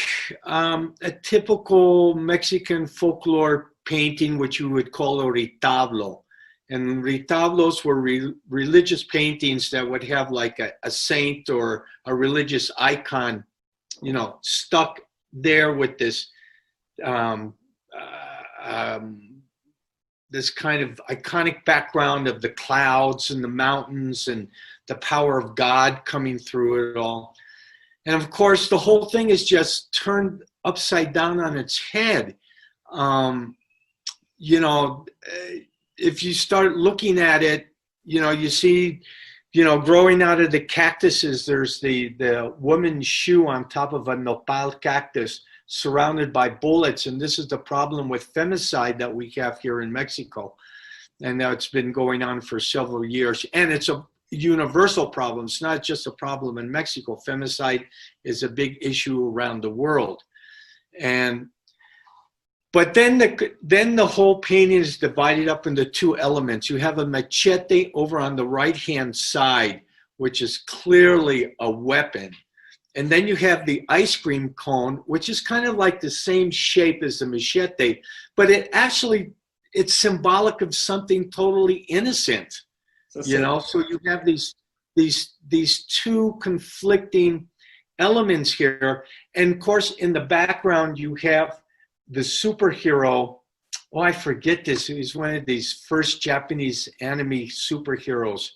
a typical Mexican folklore painting, which you would call a retablo. And retablos were religious paintings that would have like a saint or a religious icon, you know, stuck there with this this kind of iconic background of the clouds and the mountains and the power of God coming through it all. And of course, the whole thing is just turned upside down on its head. You know, if you start looking at it, you know, you see, you know, growing out of the cactuses, there's the woman's shoe on top of a nopal cactus surrounded by bullets. And this is the problem with femicide that we have here in Mexico. And now it's been going on for several years. And it's a universal problem. It's not just a problem in Mexico. Femicide is a big issue around the world. But then the whole painting is divided up into 2 elements. You have a machete over on the right-hand side, which is clearly a weapon. And then you have the ice cream cone, which is kind of like the same shape as the machete, but it's symbolic of something totally innocent, you know? So you have these 2 conflicting elements here. And of course, in the background, you have the superhero. Oh, I forget this. He's one of these first Japanese anime superheroes.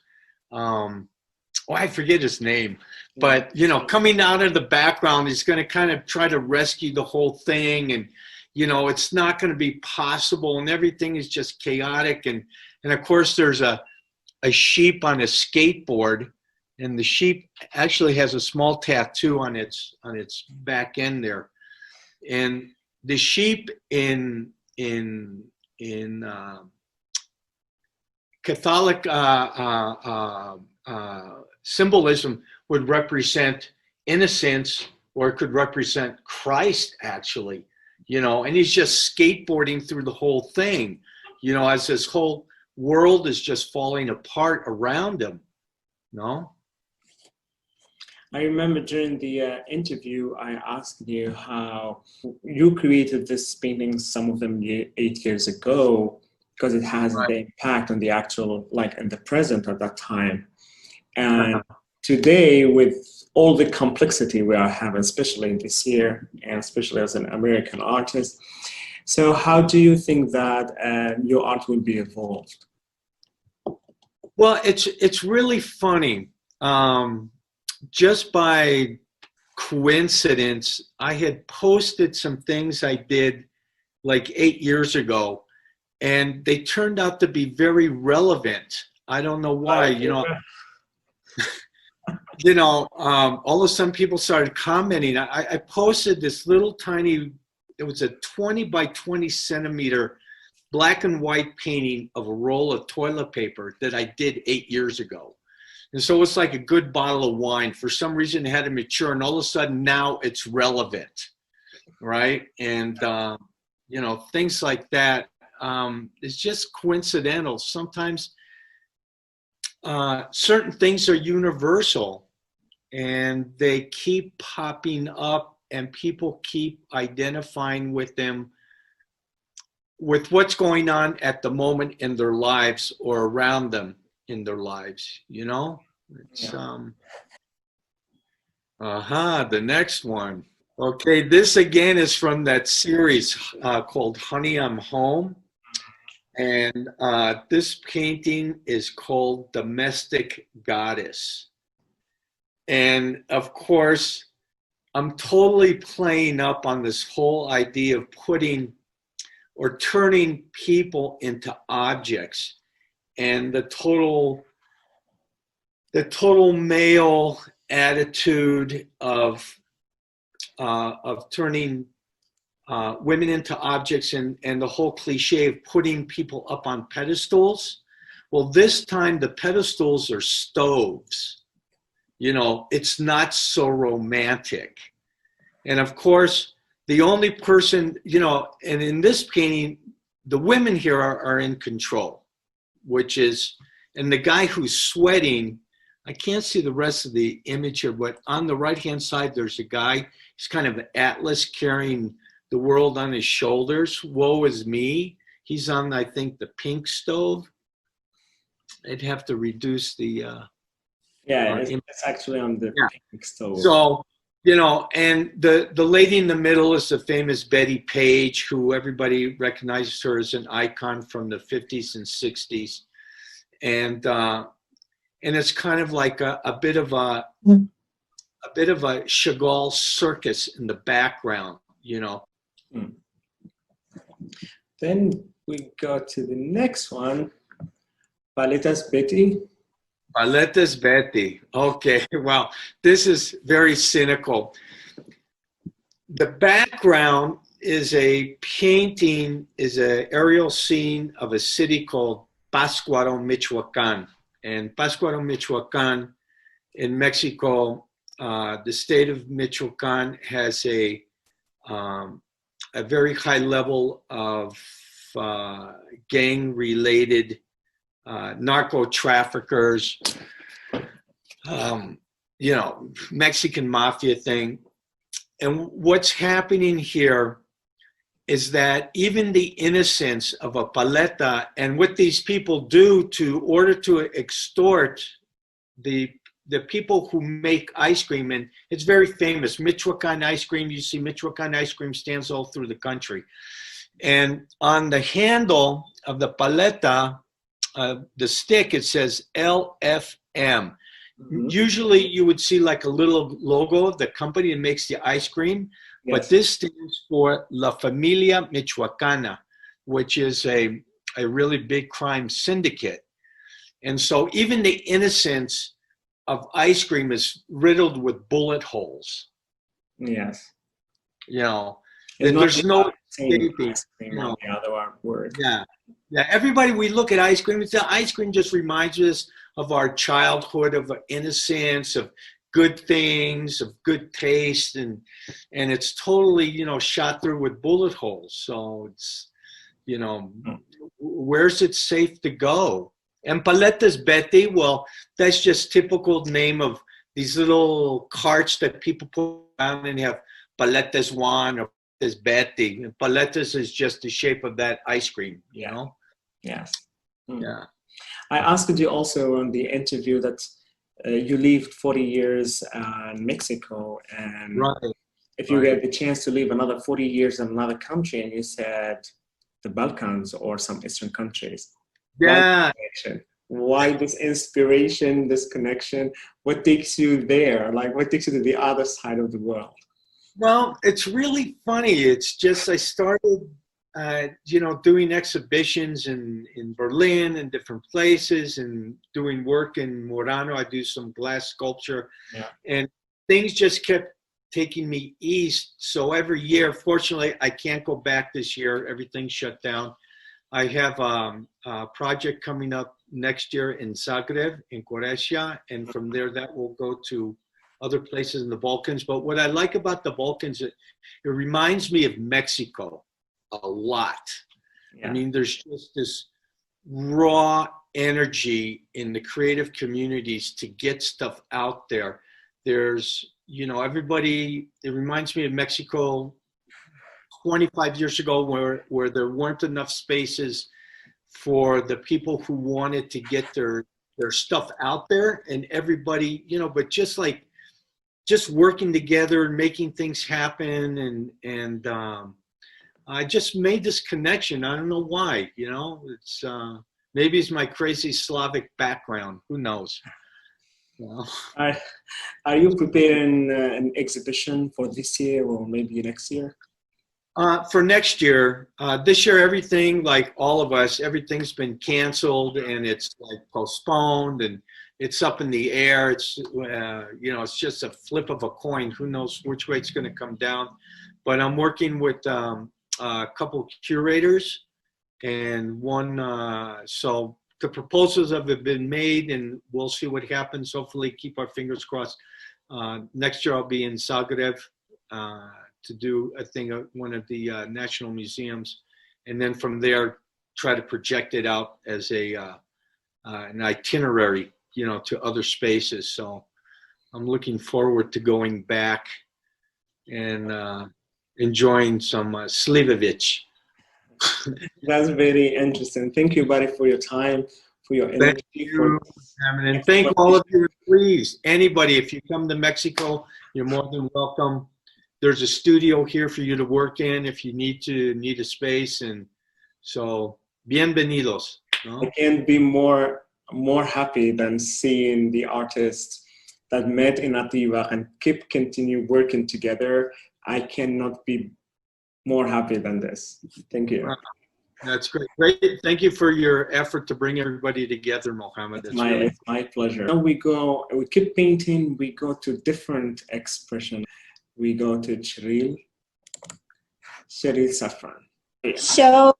I forget his name. But, you know, coming out of the background, he's going to kind of try to rescue the whole thing. And, you know, it's not going to be possible. And everything is just chaotic. And of course, there's a sheep on a skateboard. And the sheep actually has a small tattoo on its back end there. And the sheep in Catholic symbolism would represent innocence, or it could represent Christ, actually, you know, and he's just skateboarding through the whole thing, you know, as this whole world is just falling apart around him, no? I remember during the interview, I asked you how you created this painting, some of them 8 years ago, because it has the impact on the actual, like in the present at that time. And today, with all the complexity we are having, especially this year, and especially as an American artist, so how do you think that your art will be evolved? Well, it's really funny. Just by coincidence, I had posted some things I did like 8 years ago, and they turned out to be very relevant. I don't know why, you know. You know, all of a sudden people started commenting. I posted this little tiny, it was a 20 by 20 centimeter black and white painting of a roll of toilet paper that I did 8 years ago. And so it's like a good bottle of wine. For some reason, it had to mature, and all of a sudden now it's relevant, right? And, you know, things like that. It's just coincidental. Sometimes certain things are universal, and they keep popping up, and people keep identifying with them, with what's going on at the moment in their lives or around them in their lives, you know? It's the next one. Okay, this again is from that series called Honey, I'm Home. And this painting is called Domestic Goddess. And of course, I'm totally playing up on this whole idea of putting or turning people into objects, and the total male attitude of turning women into objects, and the whole cliche of putting people up on pedestals. Well, this time the pedestals are stoves. You know, it's not so romantic. And of course, the only person, you know, and in this painting, the women here are in control, which is, and the guy who's sweating, I can't see the rest of the image here, but on the right-hand side, there's a guy, he's kind of an Atlas carrying the world on his shoulders. Woe is me. He's on, I think, the pink stove. I'd have to reduce the... yeah, it's actually on the pink stove. So, you know, and the lady in the middle is the famous Betty Page, who everybody recognizes her as an icon from the 50s and 60s. And it's kind of like a bit of a Chagall circus in the background, you know. Then we go to the next one, Paletas Betty. Paletas Betty. Okay, well, this is very cynical. The background is a painting, is an aerial scene of a city called Pátzcuaro, Michoacán. And Pátzcuaro, Michoacán in Mexico, the state of Michoacán has a very high level of gang-related narco traffickers, you know, Mexican mafia thing. And what's happening here is that even the innocence of a paleta and what these people do to order to extort the people who make ice cream, and it's very famous, Michoacan ice cream. You see Michoacan ice cream stands all through the country. And on the handle of the paleta, the stick, it says LFM. Mm-hmm. Usually you would see like a little logo of the company that makes the ice cream, yes. But this stands for La Familia Michoacana, which is a really big crime syndicate. And so even the innocence of ice cream is riddled with bullet holes. Yes. You know, there's no escaping. You know, the other word. Yeah. Yeah, everybody, we look at ice cream, the ice cream just reminds us of our childhood, of innocence, of good things, of good taste, and it's totally, you know, shot through with bullet holes. So it's, you know, where's it safe to go? And Paletas Betty, well, that's just typical name of these little carts that people put down and have Paletas Juan or Paletas Betty. And Paletas is just the shape of that ice cream, you know? Yes. Yeah. I asked you also on the interview that you lived 40 years in Mexico, and right. If you get the chance to live another 40 years in another country, and you said the Balkans or some Eastern countries. Yeah. Why this inspiration, this connection? What takes you there? Like, what takes you to the other side of the world? Well, it's really funny. It's just I started you know, doing exhibitions in Berlin and different places, and doing work in Murano. I do some glass sculpture, and things just kept taking me east. So every year, fortunately, I can't go back this year. Everything's shut down. I have a project coming up next year in Zagreb, in Croatia, and from there that will go to other places in the Balkans. But what I like about the Balkans, it reminds me of Mexico a lot. Yeah. I mean, there's just this raw energy in the creative communities to get stuff out there. There's, you know, everybody, it reminds me of Mexico 25 years ago where there weren't enough spaces for the people who wanted to get their stuff out there, and everybody, you know, but just working together and making things happen, and I just made this connection. I don't know why, you know, it's maybe it's my crazy Slavic background. Who knows? Well, Are you preparing an exhibition for this year or maybe next year? for next year, this year, everything, like all of us, everything's been canceled and it's like postponed and it's up in the air. It's, it's just a flip of a coin. Who knows which way it's going to come down. But I'm working with a couple curators and one, so the proposals have been made and we'll see what happens. Hopefully keep our fingers crossed. Next year I'll be in Zagreb to do a thing at one of the national museums. And then from there, try to project it out as an itinerary, to other spaces. So I'm looking forward to going back and enjoying some Slivovic. That's very interesting. Thank you, buddy, for your time, for your energy. Thank you, and thank all of you. Please, anybody, if you come to Mexico, you're more than welcome. There's a studio here for you to work in if you need a space, and so bienvenidos. No? I can't be more happy than seeing the artists that met in Atiba and continue working together. I cannot be more happy than this. Thank you. That's great. Great. Thank you for your effort to bring everybody together, Mohammed. It's my pleasure. Now we keep painting, we go to different expression. We go to Cheryl Safran. So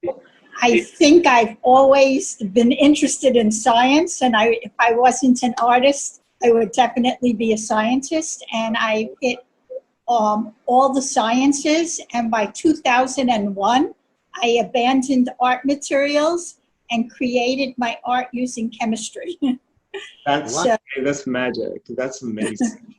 I think I've always been interested in science, and if I wasn't an artist, I would definitely be a scientist, and I hit all the sciences, and by 2001, I abandoned art materials and created my art using chemistry. That's magic. That's amazing.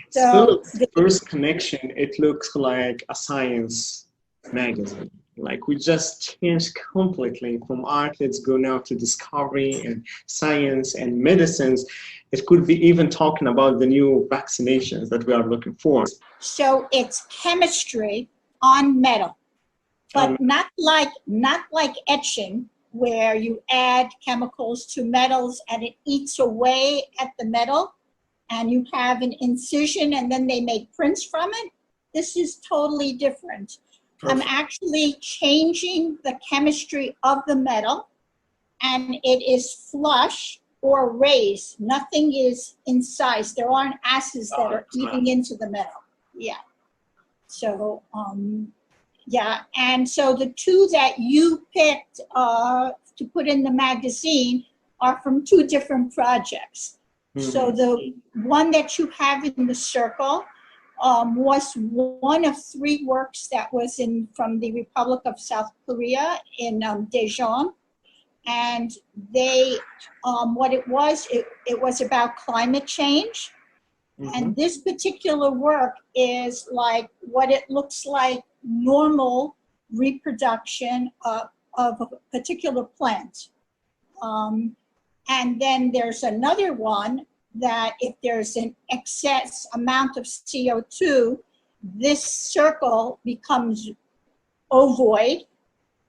So the first connection, it looks like a science magazine. Like we just changed completely from art. Let's go now to discovery and science and medicines. It could be even talking about the new vaccinations that we are looking for. So it's chemistry on metal, but not like etching, where you add chemicals to metals and it eats away at the metal, and you have an incision and then they make prints from it. This is totally different. Perfect. I'm actually changing the chemistry of the metal, and it is flush or raised. Nothing is incised. There aren't acids that are eating into the metal. Yeah. So, yeah. And so the two that you picked to put in the magazine are from two different projects. Mm-hmm. So the one that you have in the circle was one of three works that was from the Republic of South Korea in Daejeon. And they, what it was about climate change. Mm-hmm. And this particular work is like what it looks like normal reproduction of a particular plant. And then there's another one that if there's an excess amount of CO2, this circle becomes ovoid.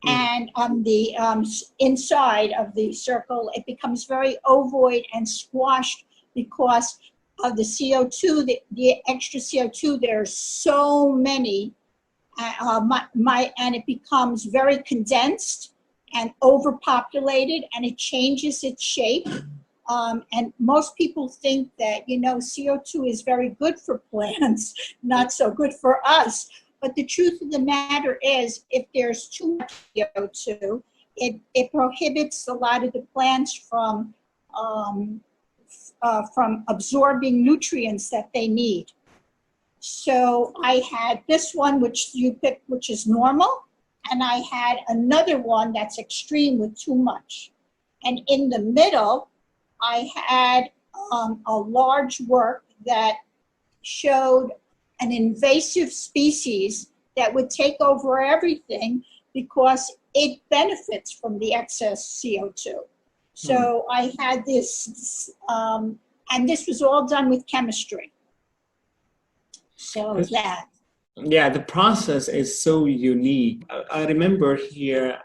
And on the inside of the circle, it becomes very ovoid and squashed because of the CO2, the extra CO2. There's so many, and it becomes very condensed and overpopulated, and it changes its shape. And most people think that, CO2 is very good for plants, not so good for us. But the truth of the matter is, if there's too much CO2, it prohibits a lot of the plants from absorbing nutrients that they need. So I had this one, which you picked, which is normal, and I had another one that's extreme with too much. And in the middle, I had a large work that showed an invasive species that would take over everything because it benefits from the excess CO2. So I had this, and this was all done with chemistry. So that. Yeah, the process is so unique. I remember here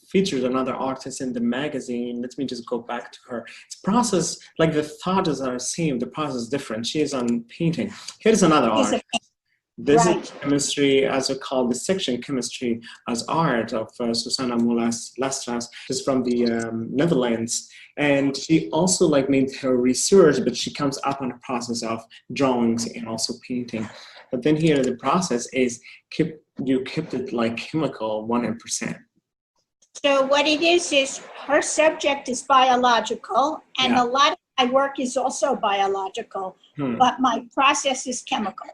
featured another artist in the magazine. Let me just go back to her. It's process, like the thought is the same, the process is different. She is on painting. Here's another artist. This is chemistry, as we call the section, chemistry as art of Susanna Molastras. She's from the Netherlands. And she also like made her research, but she comes up on a process of drawings and also painting. But then here the process is you kept it like chemical 100%. So what it is her subject is biological, and a lot of my work is also biological, but my process is chemical.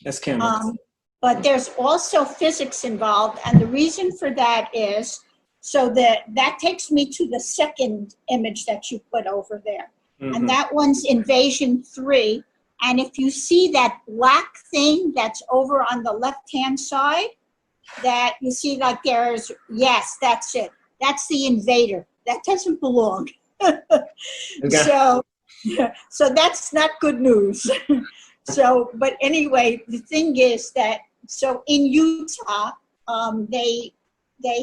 That's chemical. But there's also physics involved, and the reason for that is so that takes me to the second image that you put over there, and that one's Invasion 3. And if you see that black thing that's over on the left-hand side, that you see like there's, yes, that's it. That's the invader. That doesn't belong. So that's not good news. So, but anyway, the thing is that, so in Utah, they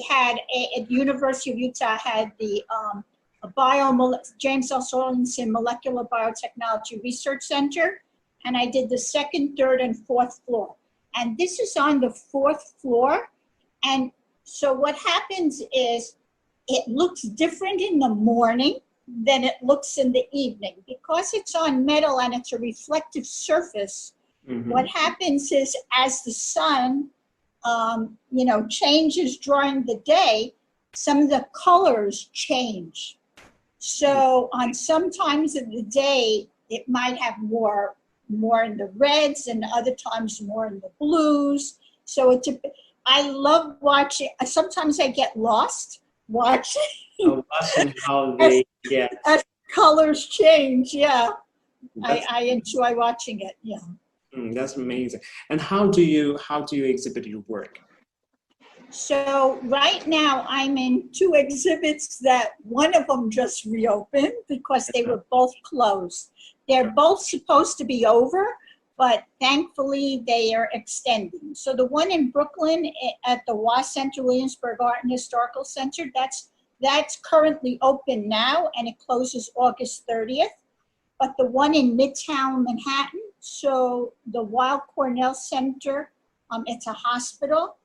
had, at University of Utah had the James L. Sorensen Molecular Biotechnology Research Center. And I did the second, third, and fourth floor. And this is on the fourth floor. And so what happens is it looks different in the morning than it looks in the evening. Because it's on metal and it's a reflective surface, what happens is as the sun, changes during the day, some of the colors change. So on some times of the day, it might have more in the reds and other times more in the blues. So I love watching. Sometimes I get lost watching. Watching how they as colors change. Yeah, I enjoy watching it. Yeah. That's amazing. And how do you exhibit your work? So right now I'm in 2 exhibits that one of them just reopened because they were both closed. They're both supposed to be over, but thankfully they are extending. So the one in Brooklyn at the Wass Center, Williamsburg Art and Historical Center, that's currently open now and it closes August 30th. But the one in Midtown Manhattan, so the Weill Cornell Center, it's a hospital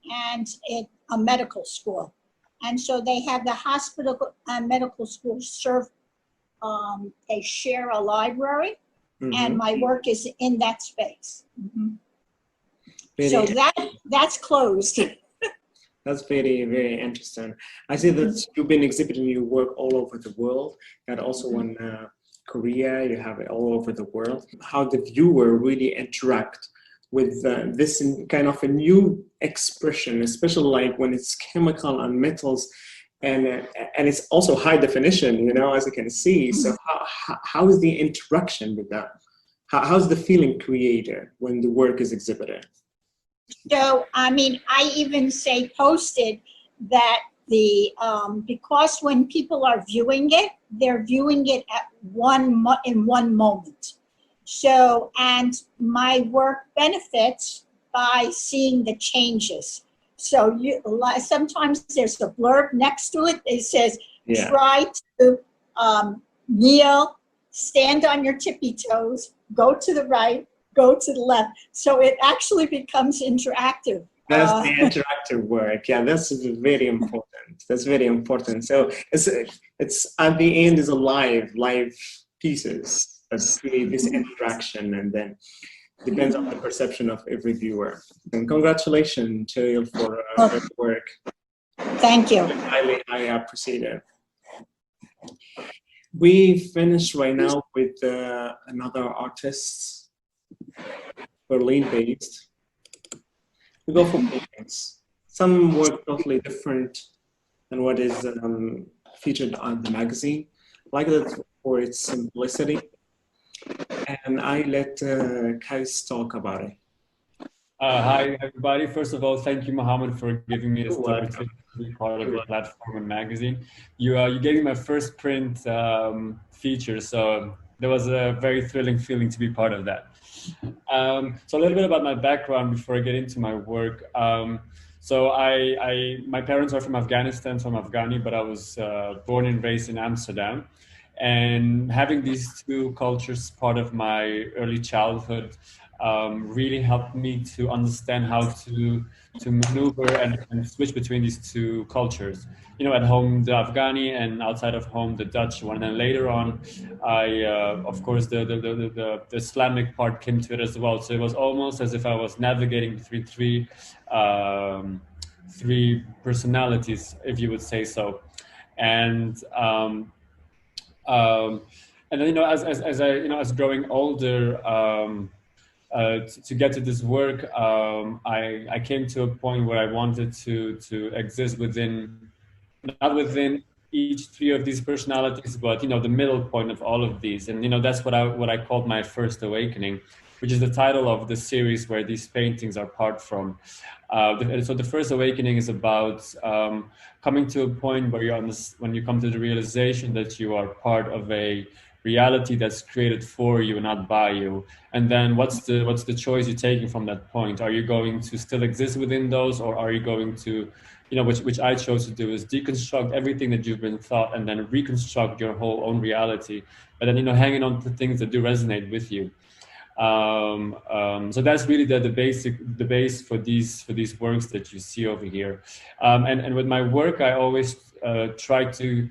and it's a medical school. And so they have the hospital and medical school serve, they share a library, and my work is in that space. So that's closed. That's very, very interesting. I see that you've been exhibiting your work all over the world, and also in Korea, you have it all over the world. How the viewer really interact with this kind of a new expression, especially like when it's chemical and metals, and it's also high definition, as you can see. So how is the interaction with that? How's the feeling created when the work is exhibited? So, I mean, I even say posted that because when people are viewing it, they're viewing it in one moment. So, and my work benefits by seeing the changes. So sometimes there's a blurb next to it. It says, try to kneel, stand on your tippy toes, go to the right, go to the left. So it actually becomes interactive. That's the interactive work. Yeah, that's very important. That's very important. So it's at the end is a live pieces that create this interaction, and then depends on the perception of every viewer. And congratulations, Cheryl, for your work. Thank you. I appreciate it. We finished right now with another artist, Berlin-based. We go for paintings. Some work totally different than what is featured on the magazine. I like that for its simplicity. And I let Kais talk about it. Hi, everybody. First of all, thank you, Mohammed, for giving me this opportunity to be part of your platform and magazine. You gave me my first print feature, so there was a very thrilling feeling to be part of that. So a little bit about my background before I get into my work. So my parents are from Afghanistan, so I'm Afghani, but I was born and raised in Amsterdam. And having these two cultures part of my early childhood really helped me to understand how to maneuver and switch between these two cultures. You know, at home the Afghani, and outside of home the Dutch one. And then later on, of course, the Islamic part came to it as well. So it was almost as if I was navigating between three personalities, if you would say so. And and then, you know, as I, you know, as growing older, to get to this work, I came to a point where I wanted to exist within, not within each three of these personalities, but, you know, the middle point of all of these. And, you know, that's what I called my first awakening, which is the title of the series where these paintings are part from. So the first awakening is about coming to a point where when you come to the realization that you are part of a reality that's created for you and not by you. And then what's the choice you're taking from that point? Are you going to still exist within those, or are you going to, you know, which I chose to do, is deconstruct everything that you've been taught and then reconstruct your whole own reality, but then, you know, hanging on to things that do resonate with you. So that's really the base for these works that you see over here. And with my work, I always try to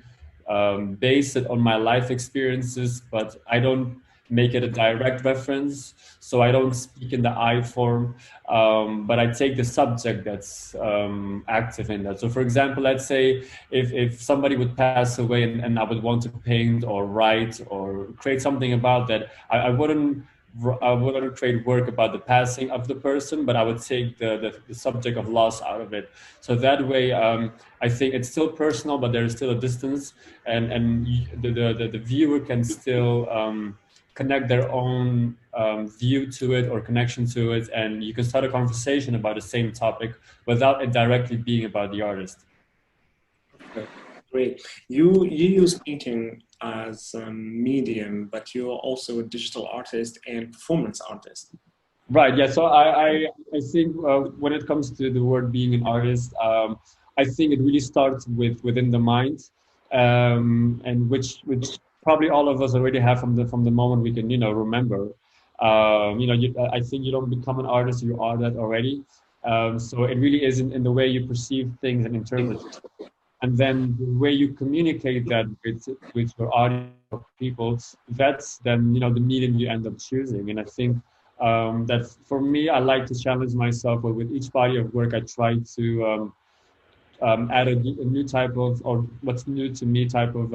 base it on my life experiences, but I don't make it a direct reference. So I don't speak in the I form, but I take the subject that's active in that. So for example, let's say if somebody would pass away and I would want to paint or write or create something about that, I wouldn't create work about the passing of the person, but I would take the subject of loss out of it. So that way, I think it's still personal, but there is still a distance, and the viewer can still connect their own view to it or connection to it, and you can start a conversation about the same topic without it directly being about the artist. Okay, great. You use painting as a medium, but you're also a digital artist and performance artist. Right. Yeah. So I think when it comes to the word being an artist, I think it really starts within the mind, and which probably all of us already have from the moment we can, you know, remember. I think you don't become an artist; you are that already. So it really is in the way you perceive things and interpret it. And then the way you communicate that with your audience or people, that's then, you know, the medium you end up choosing. And I think that for me, I like to challenge myself, but with each body of work, I try to add a new type of, or what's new to me type of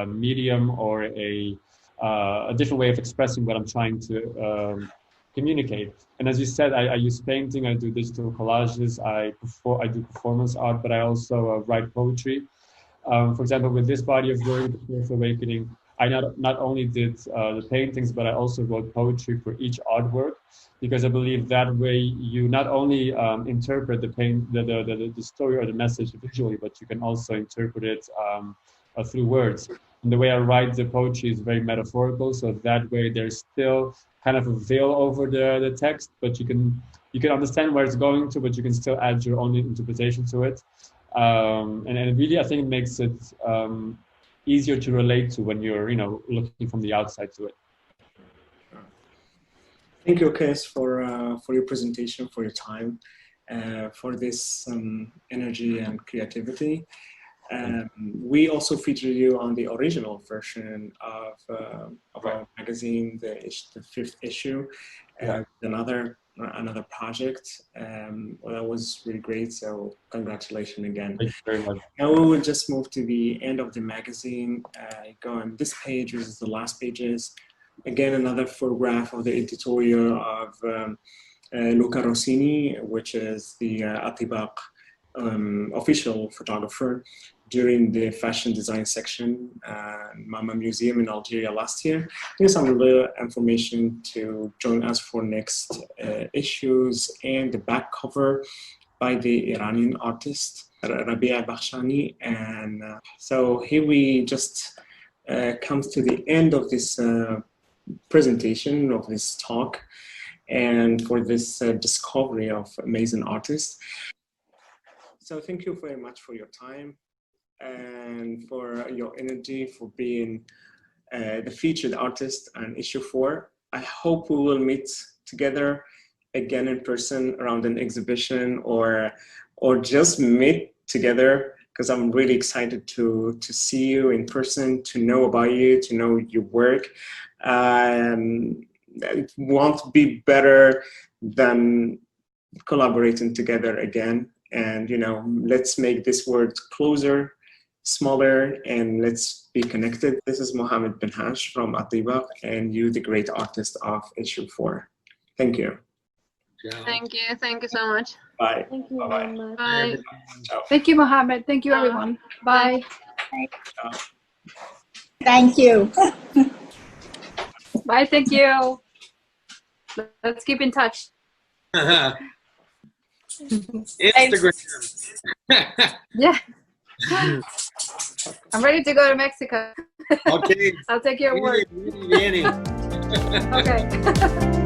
medium, or a different way of expressing what I'm trying to communicate. And as you said, I use painting, I do digital collages, I do performance art, but I also write poetry. For example, with this body of work, The First Awakening, I not only did the paintings, but I also wrote poetry for each artwork, because I believe that way you not only interpret the story or the message visually, but you can also interpret it through words. And the way I write the poetry is very metaphorical, so that way there's still kind of a veil over the text, but you can understand where it's going to, but you can still add your own interpretation to it. And really, I think it makes it easier to relate to when you're, you know, looking from the outside to it. Thank you, Kes, for your presentation, for your time, for this energy and creativity. We also feature you on the original version of our magazine, the 5th issue, another project. Well, that was really great, so congratulations again. Thank you very much. Now we will just move to the end of the magazine. Go on this page, which is the last pages. Again, another photograph of the editorial of Luca Rossini, which is the Al-Tiba9 official photographer during the fashion design section MAMA Museum in Algeria last year. Here's some little information to join us for next issues, and the back cover by the Iranian artist Rabia Bakhshani. And so here we just comes to the end of this presentation, of this talk, and for this discovery of amazing artists. So thank you very much for your time and for your energy, for being the featured artist on ISSUE04. I hope we will meet together again in person around an exhibition, or just meet together, because I'm really excited to see you in person, to know about you, to know your work. It won't be better than collaborating together again. And, you know, let's make this world closer, smaller, and let's be connected. This is Mohammed bin Hash from Al-Tiba9, and you, the great artist of ISSUE04. Thank you. Thank you. Thank you so much. Bye. Thank you Bye-bye. very much. Bye. Ciao. Thank you, Mohammed. Thank you, everyone. Bye. Ciao. Thank you. Bye. Thank you. Let's keep in touch. Instagram. Yeah. I'm ready to go to Mexico. Okay. I'll take your word. Really, really, really. Okay.